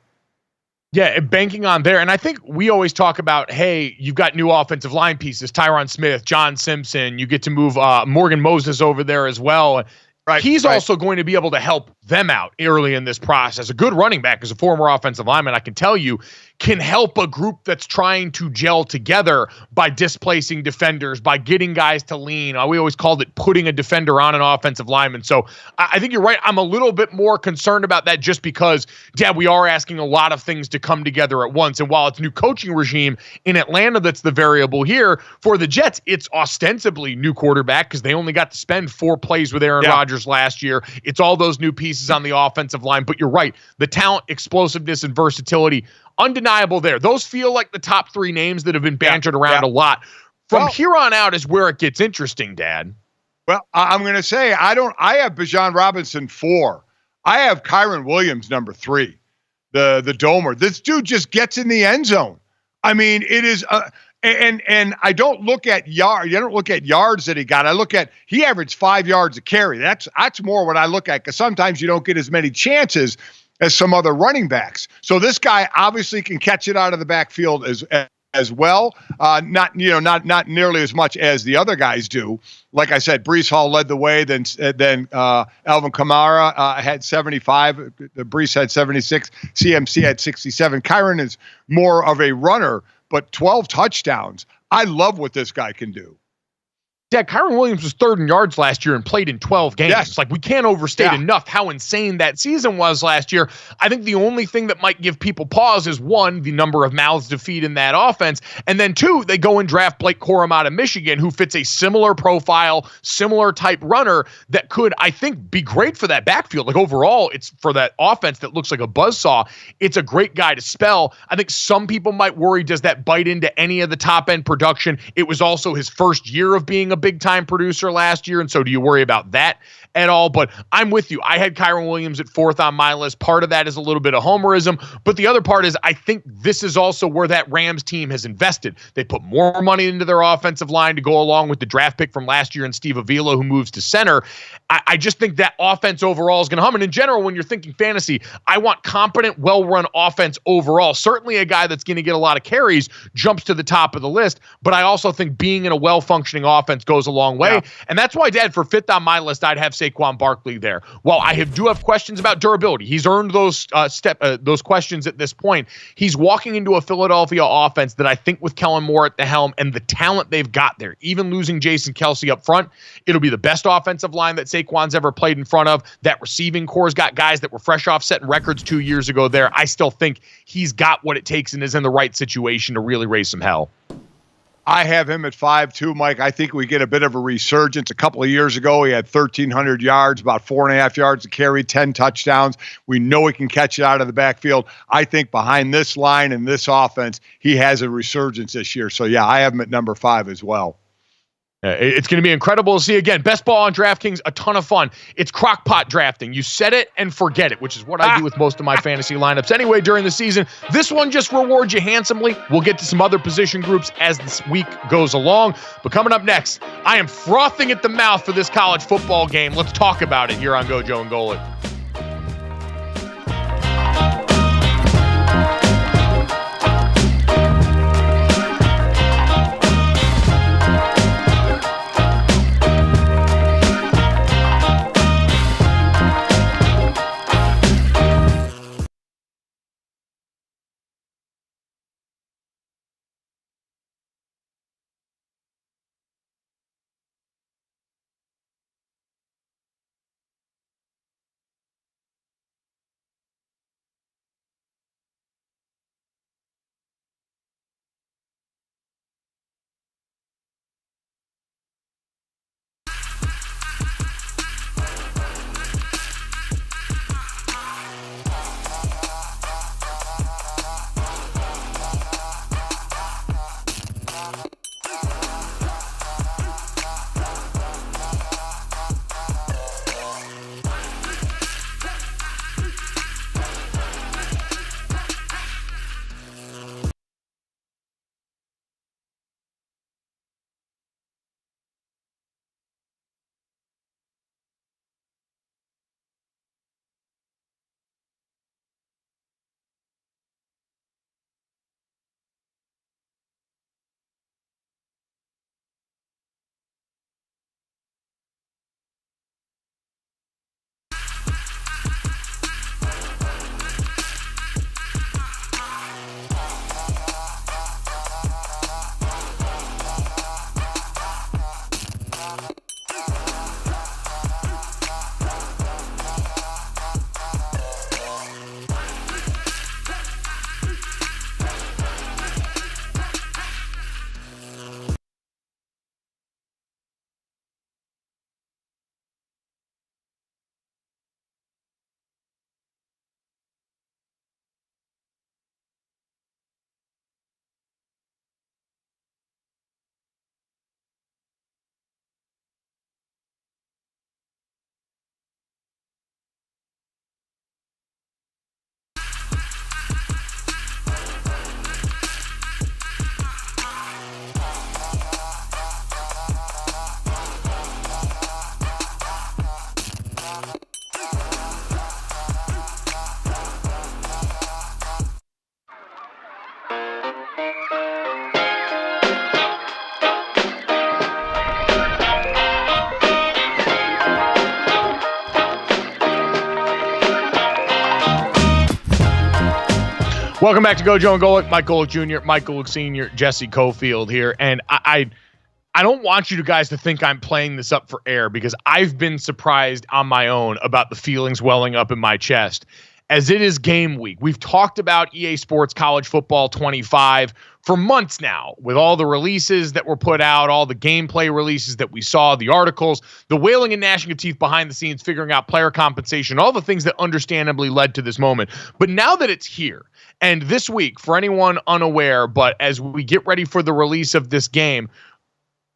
Yeah, banking on there. And I think we always talk about, hey, you've got new offensive line pieces, Tyron Smith, John Simpson. You get to move Morgan Moses over there as well. Right. He's also going to be able to help them out early in this process. A good running back, as a former offensive lineman, I can tell you, can help a group that's trying to gel together by displacing defenders, by getting guys to lean. We always called it putting a defender on an offensive lineman. So I think you're right. I'm a little bit more concerned about that just because, Dad, we are asking a lot of things to come together at once. And while it's new coaching regime in Atlanta that's the variable here, for the Jets, it's ostensibly new quarterback because they only got to spend 4 plays with Aaron Rodgers last year. It's all those new pieces on the offensive line. But you're right. The talent, explosiveness, and versatility, undeniable there. Those feel like the top 3 names that have been bantered around a lot. From here on out is where it gets interesting, Dad. Well, I'm going to say I have Bijan Robinson 4. I have Kyron Williams number 3, the domer. This dude just gets in the end zone. I mean, it is and I don't look at yards that he got. I look at he averaged 5 yards a carry. That's more what I look at, because sometimes you don't get as many chances as some other running backs. So this guy obviously can catch it out of the backfield as well. Not nearly as much as the other guys do. Like I said, Breece Hall led the way. Then Alvin Kamara had 75. Breece had 76. CMC had 67. Kyron is more of a runner, but 12 touchdowns. I love what this guy can do. Dad, Kyron Williams was 3rd in yards last year and played in 12 games. Yes. Like, we can't overstate enough how insane that season was last year. I think the only thing that might give people pause is, 1, the number of mouths to feed in that offense. And then 2, they go and draft Blake Corum out of Michigan, who fits a similar profile, similar type runner that could, I think, be great for that backfield. Like, overall, it's for that offense that looks like a buzzsaw. It's a great guy to spell. I think some people might worry, does that bite into any of the top-end production? It was also his first year of being a big-time producer last year, and so do you worry about that at all? But I'm with you. I had Kyron Williams at 4th on my list. Part of that is a little bit of homerism, but the other part is I think this is also where that Rams team has invested. They put more money into their offensive line to go along with the draft pick from last year and Steve Avila, who moves to center. I just think that offense overall is going to hum. And in general, when you're thinking fantasy, I want competent, well-run offense overall. Certainly a guy that's going to get a lot of carries jumps to the top of the list, but I also think being in a well-functioning offense goes a long way. Yeah. And that's why, Dad, for 5th on my list, I'd have Saquon Barkley there. While I do have questions about durability, he's earned those questions at this point. He's walking into a Philadelphia offense that I think, with Kellen Moore at the helm and the talent they've got there, even losing Jason Kelce up front, it'll be the best offensive line that Saquon's ever played in front of. That receiving core's got guys that were fresh off setting records 2 years ago there. I still think he's got what it takes and is in the right situation to really raise some hell. I have him at 5 too, Mike. I think we get a bit of a resurgence. A couple of years ago, he had 1,300 yards, about 4.5 yards a carry, 10 touchdowns. We know he can catch it out of the backfield. I think behind this line and this offense, he has a resurgence this year. So, yeah, I have him at number 5 as well. It's going to be incredible to see. Again, best ball on DraftKings, a ton of fun. It's crockpot drafting. You set it and forget it, which is what I do with most of my fantasy lineups anyway during the season. This one just rewards you handsomely. We'll get to some other position groups as this week goes along. But coming up next, I am frothing at the mouth for this college football game. Let's talk about it here on GoJo and Golic. Welcome back to GoJo and Golic. Mike Golic Jr., Mike Golic Sr., Jesse Cofield here. And I don't want you guys to think I'm playing this up for air because I've been surprised on my own about the feelings welling up in my chest as it is game week. We've talked about EA Sports College Football 25 for months now with all the releases that were put out, all the gameplay releases that we saw, the articles, the wailing and gnashing of teeth behind the scenes, figuring out player compensation, all the things that understandably led to this moment. But now that it's here, and this week, for anyone unaware, but as we get ready for the release of this game,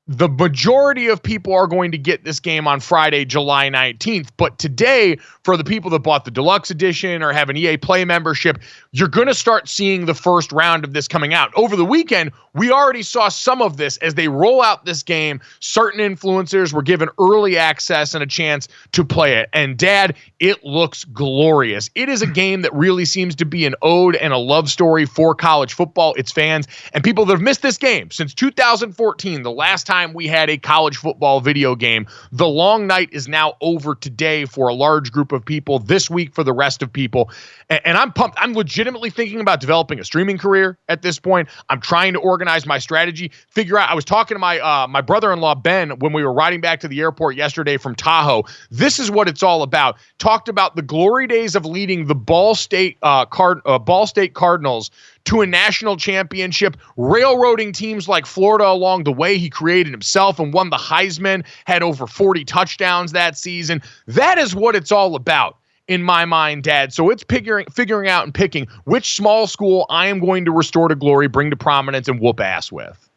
the majority of people are going to get this game on Friday, July 19th. But today, for the people that bought the deluxe edition or have an EA Play membership, you're going to start seeing the first round of this coming out. Over the weekend, we already saw some of this as they roll out this game. Certain influencers were given early access and a chance to play it. And Dad, it looks glorious. It is a game that really seems to be an ode and a love story for college football, its fans, and people that have missed this game since 2014, the last time we had a college football video game. The long night is now over today for a large group of people, this week for the rest of people. And I'm pumped. I'm legitimately thinking about developing a streaming career at this point. I'm trying to organize my strategy, figure out. I was talking to my brother-in-law, Ben, when we were riding back to the airport yesterday from Tahoe. This is what it's all about. Talked about the glory days of leading the Ball State Cardinals to a national championship, railroading teams like Florida along the way. He created himself and won the Heisman, had over 40 touchdowns that season. That is what it's all about in my mind, Dad. So it's figuring out and picking which small school I am going to restore to glory, bring to prominence, and whoop ass with.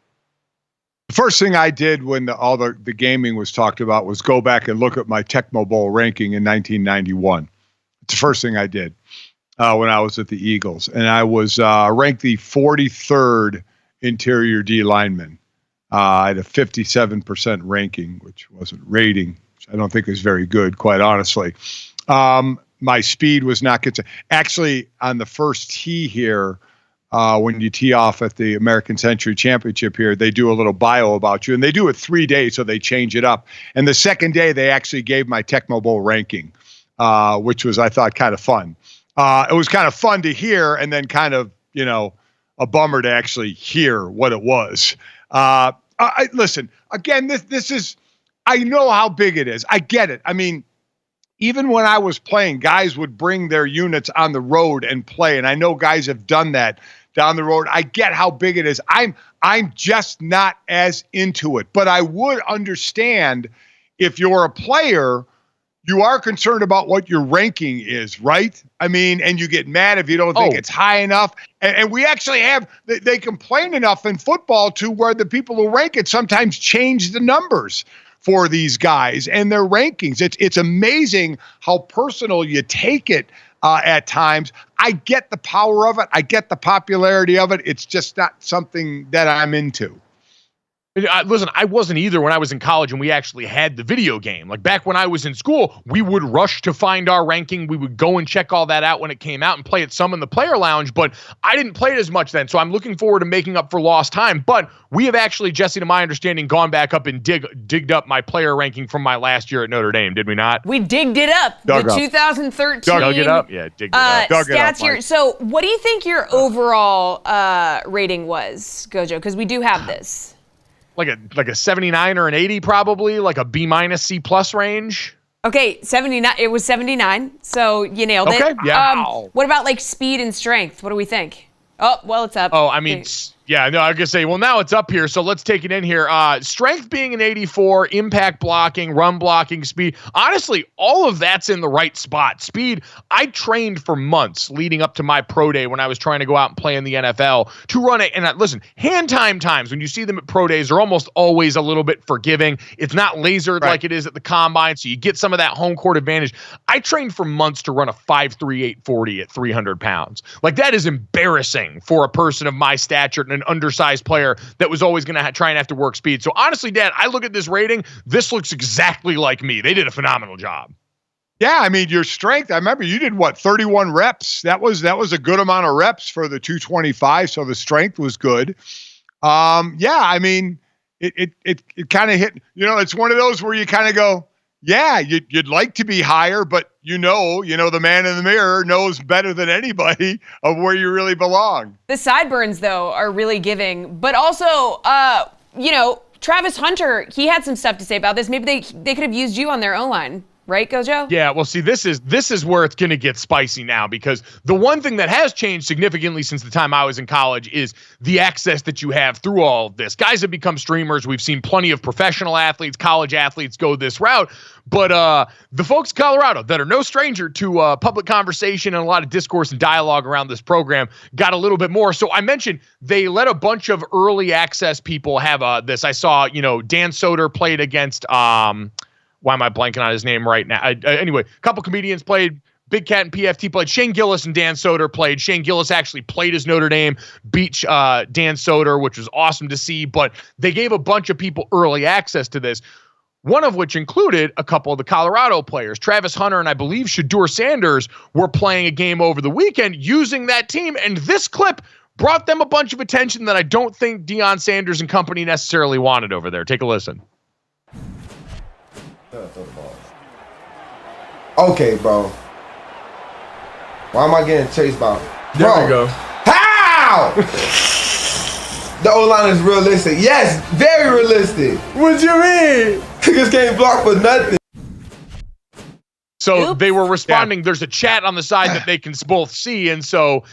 The first thing I did when all the gaming was talked about was go back and look at my Tecmo Bowl ranking in 1991. It's the first thing I did when I was at the Eagles. And I was ranked the 43rd interior D lineman. I had a 57% ranking, which wasn't rating, which I don't think is very good, quite honestly. My speed was not good. Actually, on the first tee here, when you tee off at the American Century Championship here, they do a little bio about you, and they do it 3 days, so they change it up. And the second day, they actually gave my Tecmo Bowl ranking, which was, I thought, kind of fun. It was kind of fun to hear, and then kind of, a bummer to actually hear what it was. Listen, again, this is, I know how big it is. I get it. I mean, even when I was playing, guys would bring their units on the road and play. And I know guys have done that down the road. I get how big it is. I'm just not as into it. But I would understand if you're a player, you are concerned about what your ranking is, right? I mean, and you get mad if you don't think it's high enough. And we actually have, they complain enough in football to where the people who rank it sometimes change the numbers for these guys and their rankings. It's amazing how personal you take it at times. I get the power of it. I get the popularity of it. It's just not something that I'm into. Listen, I wasn't either when I was in college and we actually had the video game. Like back when I was in school, we would rush to find our ranking. We would go and check all that out when it came out and play it some in the player lounge, but I didn't play it as much then. So I'm looking forward to making up for lost time. But we have actually, Jesse, to my understanding, gone back up and digged up my player ranking from my last year at Notre Dame, did we not? We digged it up. Dug the up. 2013. Dug it up? Yeah, digged it up. Stats here. So what do you think your overall rating was, Gojo? Because we do have this. Like a 79 or an 80, probably like a B- C+ range. Okay, 79. It was 79. So you nailed it. Okay, yeah. What about like speed and strength? What do we think? Oh, well, it's up. Oh, I mean, yeah, no, I was going to say, well, now it's up here, so let's take it in here. Strength being an 84, impact blocking, run blocking, speed. Honestly, all of that's in the right spot. Speed, I trained for months leading up to my pro day when I was trying to go out and play in the NFL to run it. And listen, hand time times, when you see them at pro days, are almost always a little bit forgiving. It's not lasered like it is at the combine, so you get some of that home court advantage. I trained for months to run a 5.3 840 at 300 pounds. Like, that is embarrassing for a person of my stature and an undersized player that was always going to try and have to work speed. So honestly, Dad, I look at this rating. This looks exactly like me. They did a phenomenal job. Yeah, I mean, your strength, I remember you did 31 reps. That was a good amount of reps for the 225, so the strength was good. Yeah, I mean, it kind of hit, it's one of those where you kind of go, yeah, you'd like to be higher, but the man in the mirror knows better than anity of where you really belong. The sideburns, though, are really giving. But also, Travis Hunter, he had some stuff to say about this. Maybe they could have used you on their O-line. Right, Gojo? Yeah, well, see, this is where it's going to get spicy now, because the one thing that has changed significantly since the time I was in college is the access that you have through all of this. Guys have become streamers. We've seen plenty of professional athletes, college athletes go this route. But the folks in Colorado that are no stranger to public conversation and a lot of discourse and dialogue around this program got a little bit more. So I mentioned they let a bunch of early access people have this. I saw, Dan Soder played against why am I blanking on his name right now? Anyway, a couple comedians played. Big Cat and PFT played. Shane Gillis and Dan Soder played. Shane Gillis actually played as Notre Dame, beat Dan Soder, which was awesome to see. But they gave a bunch of people early access to this, one of which included a couple of the Colorado players. Travis Hunter and I believe Shedeur Sanders were playing a game over the weekend using that team. And this clip brought them a bunch of attention that I don't think Deion Sanders and company necessarily wanted over there. Take a listen. Okay, bro. Why am I getting chased by? There we go. How? The O-line is realistic. Yes, very realistic. What you mean? Niggas can't block for nothing. So they were responding. There's a chat on the side that they can both see. And so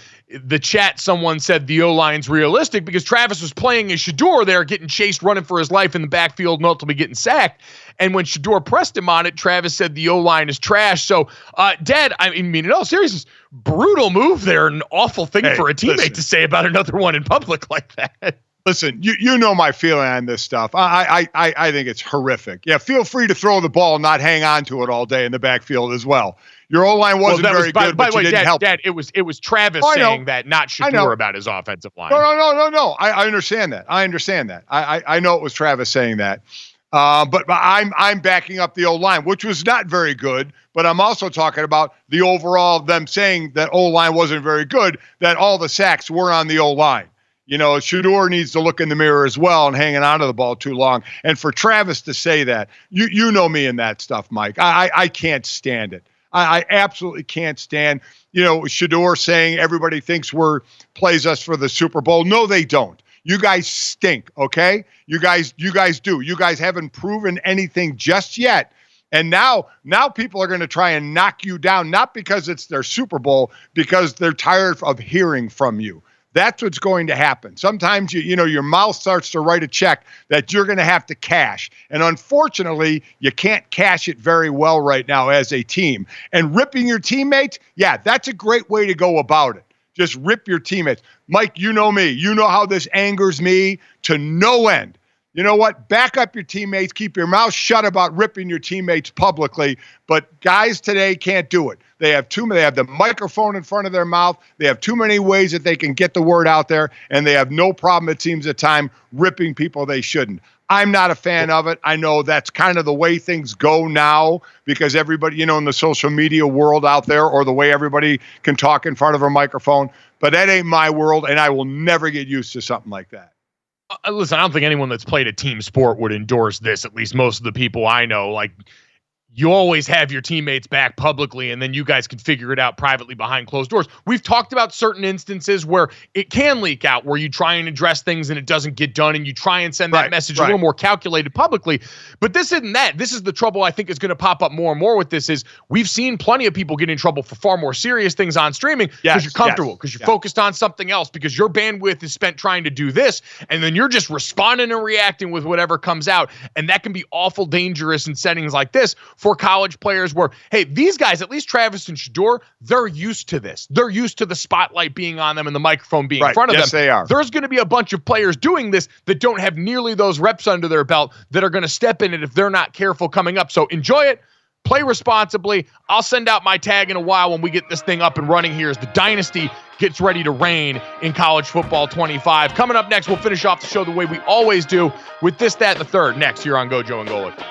the chat, someone said the O-line's realistic because Travis was playing as Shedeur there, getting chased, running for his life in the backfield, and ultimately getting sacked. And when Shedeur pressed him on it, Travis said the O-line is trash. So, Dad, I mean, in all seriousness, brutal move there, an awful thing for a teammate to say about another one in public like that. Listen, you know my feeling on this stuff. I think it's horrific. Yeah, feel free to throw the ball and not hang on to it all day in the backfield as well. Your O-line wasn't very good, but you didn't help. Dad, it was Travis saying that, not Shador about his offensive line. No. I understand that. I know it was Travis saying that. But I'm backing up the O-line, which was not very good. But I'm also talking about the overall, them saying that O-line wasn't very good, that all the sacks were on the O-line. You know, Shador needs to look in the mirror as well and hanging on to the ball too long. And for Travis to say that, you know me in that stuff, Mike. I can't stand it. I absolutely can't stand, Shador saying everybody thinks plays us for the Super Bowl. No, they don't. You guys stink, okay? You guys do. You guys haven't proven anything just yet. And now people are going to try and knock you down, not because it's their Super Bowl, because they're tired of hearing from you. That's what's going to happen. Sometimes your mouth starts to write a check that you're going to have to cash. And unfortunately, you can't cash it very well right now as a team. And ripping your teammates, yeah, that's a great way to go about it. Just rip your teammates. Mike, you know me. You know how this angers me to no end. You know what? Back up your teammates. Keep your mouth shut about ripping your teammates publicly. But guys today can't do it. They have the microphone in front of their mouth. They have too many ways that they can get the word out there, and they have no problem, it seems at time, ripping people they shouldn't. I'm not a fan of it. I know that's kind of the way things go now because everybody, in the social media world out there, or the way everybody can talk in front of a microphone. But that ain't my world, and I will never get used to something like that. Listen, I don't think anyone that's played a team sport would endorse this, at least most of the people I know. Like, you always have your teammates back publicly, and then you guys can figure it out privately behind closed doors. We've talked about certain instances where it can leak out, where you try and address things and it doesn't get done, and you try and send that message a little more calculated publicly. But this isn't that. This is the trouble I think is going to pop up more and more with this is we've seen plenty of people get in trouble for far more serious things on streaming because you're comfortable, because you're focused on something else, because your bandwidth is spent trying to do this, and then you're just responding and reacting with whatever comes out. And that can be awful dangerous in settings like this for college players where, hey, these guys, at least Travis and Shador, they're used to this. They're used to the spotlight being on them and the microphone being in front of them. Yes, they are. There's going to be a bunch of players doing this that don't have nearly those reps under their belt that are going to step in it if they're not careful coming up. So enjoy it. Play responsibly. I'll send out my tag in a while when we get this thing up and running here as the dynasty gets ready to reign in college football 25. Coming up next, we'll finish off the show the way we always do with this, that, and the third next here on GoJo and Golic.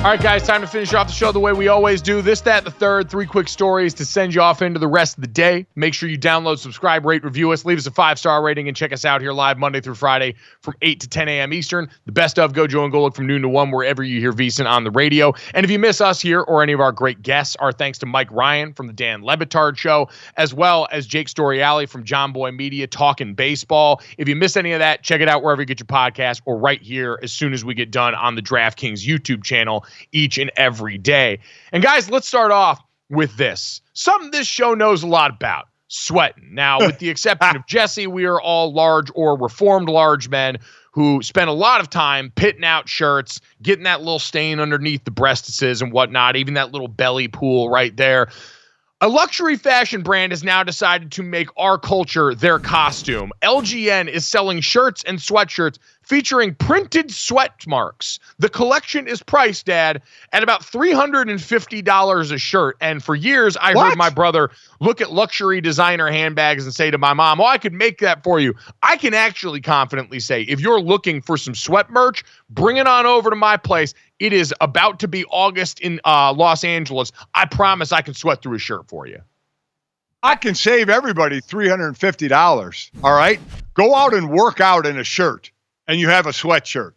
All right, guys, time to finish off the show the way we always do. This, that, the third, 3 quick stories to send you off into the rest of the day. Make sure you download, subscribe, rate, review us, leave us a 5-star rating, and check us out here live Monday through Friday from 8 to 10 a.m. Eastern. The best of GoJo and Golic from noon to 1, wherever you hear VSiN on the radio. And if you miss us here or any of our great guests, our thanks to Mike Ryan from the Dan Lebitard Show, as well as Jake Storiale from John Boy Media, Talkin Baseball. If you miss any of that, check it out wherever you get your podcast or right here as soon as we get done on the DraftKings YouTube channel each and every day. And guys, let's start off with this. Something this show knows a lot about: sweating. Now, with the exception of Jesse, we are all large or reformed large men who spend a lot of time pitting out shirts, getting that little stain underneath the breastises and whatnot, even that little belly pool right there. A luxury fashion brand has now decided to make our culture their costume. LGN is selling shirts and sweatshirts featuring printed sweat marks. The collection is priced, Dad, at about $350 a shirt. And for years, I heard my brother look at luxury designer handbags and say to my mom, "Oh, I could make that for you." I can actually confidently say, if you're looking for some sweat merch, bring it on over to my place. It is about to be August in Los Angeles. I promise I can sweat through a shirt for you. I can save everybody $350. All right? Go out and work out in a shirt, and you have a sweatshirt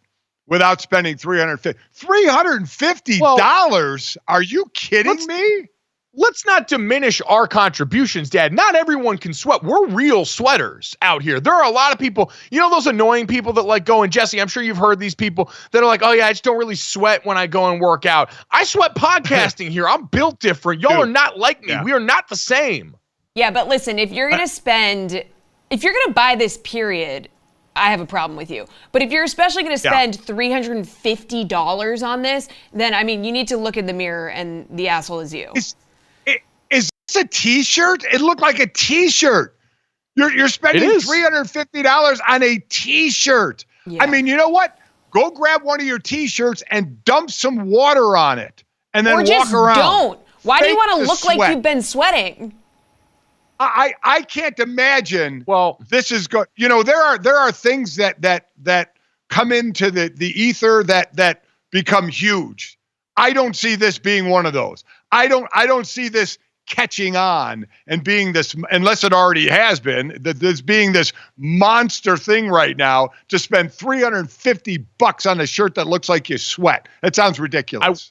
without spending $350. $350? Are you kidding me? Let's not diminish our contributions, Dad. Not everyone can sweat. We're real sweaters out here. There are a lot of people, you know, those annoying people that like go, and Jesse, I'm sure you've heard these people that are like, "Oh yeah, I just don't really sweat when I go and work out." I sweat podcasting here. I'm built different. Y'all are not like me. Yeah. We are not the same. Yeah, but listen, if you're going to buy this period, I have a problem with you. But if you're especially going to spend $350 on this, then, I mean, you need to look in the mirror, and the asshole is you. Is this a T-shirt? It looked like a T-shirt. You're spending $350 on a T-shirt. Yeah. I mean, you know what? Go grab one of your T-shirts and dump some water on it, and then walk around. Don't. Why do you want to look like you've been sweating? I can't imagine. Well, this is good. You know, there are things that come into the ether that become huge. I don't see this being one of those. I don't see this catching on and being this, unless it already has been, this being this monster thing right now, to spend $350 on a shirt that looks like you sweat. That sounds ridiculous.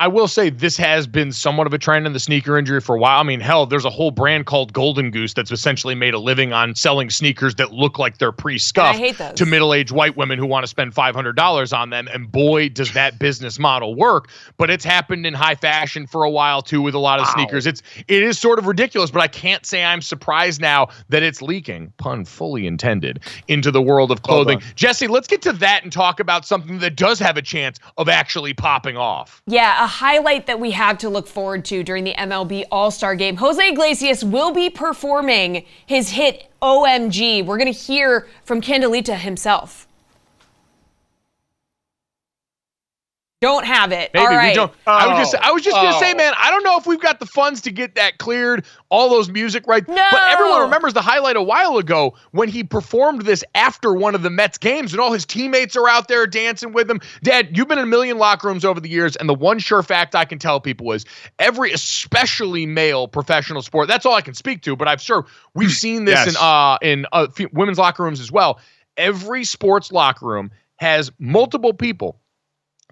I will say this has been somewhat of a trend in the sneaker industry for a while. I mean, hell, there's a whole brand called Golden Goose that's essentially made a living on selling sneakers that look like they're pre-scuffed to middle-aged white women who want to spend $500 on them. And boy, does that business model work. But it's happened in high fashion for a while too with a lot of sneakers. It is sort of ridiculous, but I can't say I'm surprised now that it's leaking, pun fully intended, into the world of clothing. Jesse, let's get to that and talk about something that does have a chance of actually popping off. Yeah, a highlight that we have to look forward to during the MLB All-Star Game. Jose Iglesias will be performing his hit OMG. We're going to hear from Candelita himself. Don't have it. Maybe all right. We don't. I was just gonna say, man, I don't know if we've got the funds to get that cleared, all those music right. No. But everyone remembers the highlight a while ago when he performed this after one of the Mets games, and all his teammates are out there dancing with him. Dad, you've been in a million locker rooms over the years, and the one sure fact I can tell people is every, especially male professional sport, that's all I can speak to, but I'm sure we've seen this in women's locker rooms as well. Every sports locker room has multiple people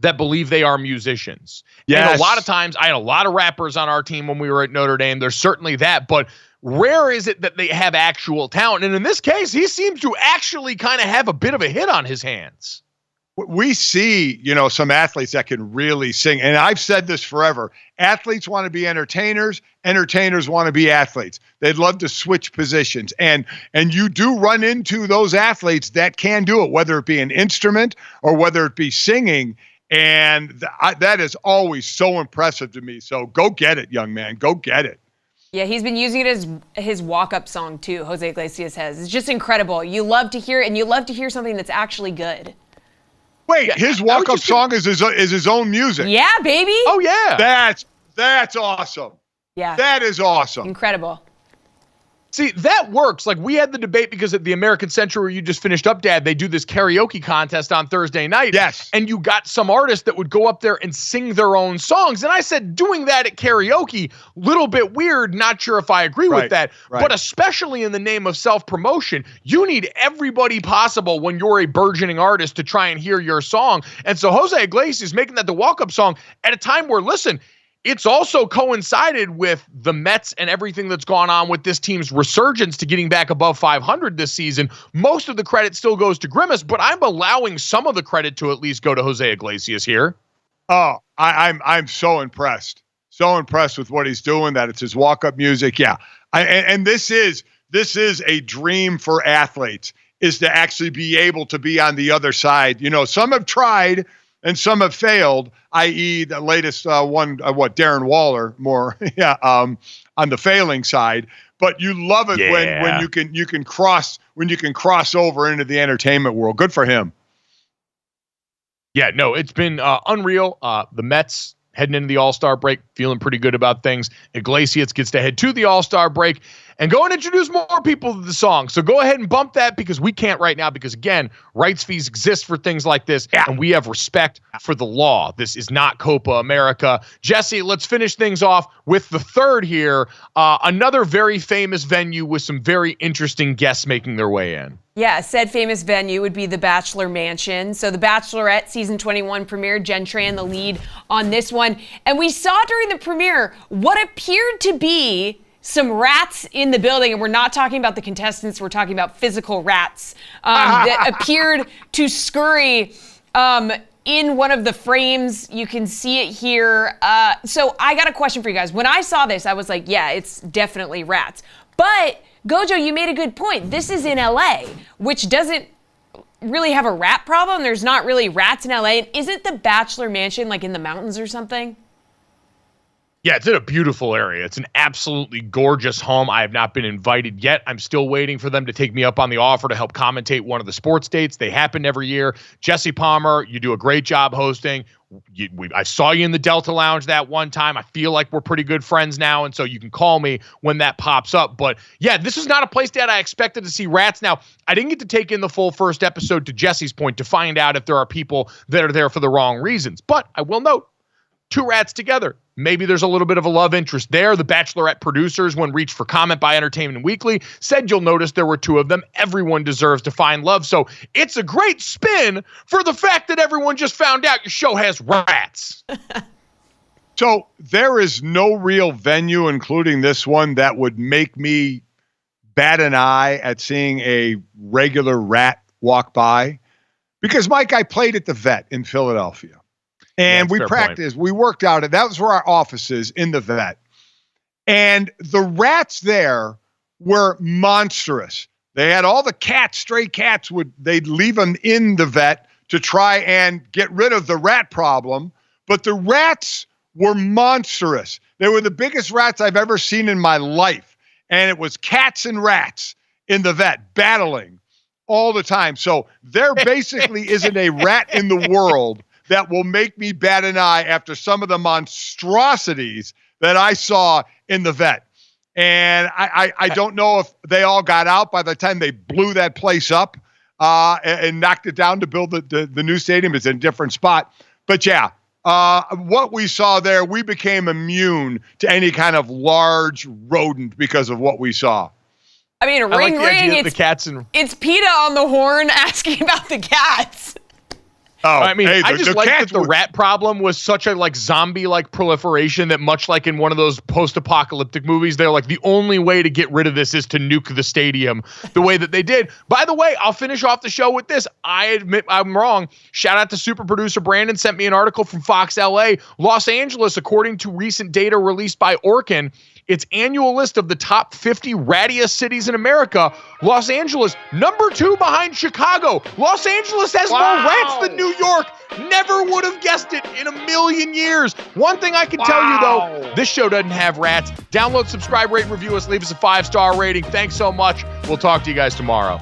that believe they are musicians. Yes. And a lot of times, I had a lot of rappers on our team when we were at Notre Dame. There's certainly that, but rare is it that they have actual talent. And in this case, he seems to actually kind of have a bit of a hit on his hands. We see, some athletes that can really sing. And I've said this forever. Athletes want to be entertainers. Entertainers want to be athletes. They'd love to switch positions. And you do run into those athletes that can do it, whether it be an instrument or whether it be singing. And that is always so impressive to me. So go get it, young man. Go get it. Yeah, he's been using it as his walk-up song, too, Jose Iglesias has. It's just incredible. You love to hear it, and you love to hear something that's actually good. Wait, his walk-up song is his own music. Yeah, baby. Oh, yeah. That's awesome. Yeah. That is awesome. Incredible. See, that works. Like, we had the debate because at the American Century where you just finished up, Dad, they do this karaoke contest on Thursday night. Yes. And you got some artists that would go up there and sing their own songs. And I said, doing that at karaoke, little bit weird, not sure if I agree with that. Right. But especially in the name of self-promotion, you need everybody possible when you're a burgeoning artist to try and hear your song. And so Jose Iglesias making that the walk-up song at a time where, listen, it's also coincided with the Mets and everything that's gone on with this team's resurgence to getting back above 500 this season. Most of the credit still goes to Grimace, but I'm allowing some of the credit to at least go to Jose Iglesias here. Oh, I'm so impressed. So impressed with what he's doing, that it's his walk-up music. Yeah. And this is a dream for athletes, is to actually be able to be on the other side. You know, some have tried and some have failed, i.e. the latest one, Darren Waller, more on the failing side. But you love it when you can cross over into the entertainment world. Good for him. Yeah, no, it's been unreal. The Mets heading into the All-Star break, feeling pretty good about things. Iglesias gets to head to the All-Star break and go and introduce more people to the song. So go ahead and bump that, because we can't right now, because, again, rights fees exist for things like this, and we have respect for the law. This is not Copa America. Jesse, let's finish things off with the third here. Another very famous venue with some very interesting guests making their way in. Yeah, said famous venue would be the Bachelor Mansion. So the Bachelorette season 21 premiere, Jen Tran the lead on this one. And we saw during the premiere what appeared to be some rats in the building, and we're not talking about the contestants, we're talking about physical rats that appeared to scurry in one of the frames. You can see it here. So I got a question for you guys. When I saw this, I was like, yeah, it's definitely rats. But Gojo, you made a good point. This is in LA, which doesn't really have a rat problem. There's not really rats in LA. And isn't the Bachelor Mansion like in the mountains or something? Yeah, it's in a beautiful area. It's an absolutely gorgeous home. I have not been invited yet. I'm still waiting for them to take me up on the offer to help commentate one of the sports dates. They happen every year. Jesse Palmer, you do a great job hosting. I saw you in the Delta Lounge that one time. I feel like we're pretty good friends now, and so you can call me when that pops up. But yeah, this is not a place that I expected to see rats. Now, I didn't get to take in the full first episode, to Jesse's point, to find out if there are people that are there for the wrong reasons. But I will note, 2 rats together. Maybe there's a little bit of a love interest there. The Bachelorette producers, when reached for comment by Entertainment Weekly, said you'll notice there were 2 of them. Everyone deserves to find love. So it's a great spin for the fact that everyone just found out your show has rats. So there is no real venue, including this one, that would make me bat an eye at seeing a regular rat walk by. Because, Mike, I played at the Vet in Philadelphia. And we practiced, we worked out it. That was where our office is, in the Vet. And the rats there were monstrous. They had all the cats, stray cats, they'd leave them in the Vet to try and get rid of the rat problem. But the rats were monstrous. They were the biggest rats I've ever seen in my life. And it was cats and rats in the Vet battling all the time. So there basically isn't a rat in the world that will make me bat an eye after some of the monstrosities that I saw in the Vet. And I don't know if they all got out by the time they blew that place up and knocked it down to build the new stadium. It's in a different spot. But yeah, what we saw there, we became immune to any kind of large rodent because of what we saw. I mean, ring, the cats and it's PETA on the horn asking about the cats. Oh, I mean, I just like that the rat problem was such a zombie-like proliferation that, much like in one of those post-apocalyptic movies, they're like, the only way to get rid of this is to nuke the stadium the way that they did. By the way, I'll finish off the show with this. I admit I'm wrong. Shout out to super producer Brandon, sent me an article from Fox LA. Los Angeles, according to recent data released by Orkin, its annual list of the top 50 rattiest cities in America, Los Angeles, number 2 behind Chicago. Los Angeles has more rats than New York. Never would have guessed it in a million years. One thing I can tell you, though, this show doesn't have rats. Download, subscribe, rate, review us, leave us a 5-star rating. Thanks so much. We'll talk to you guys tomorrow.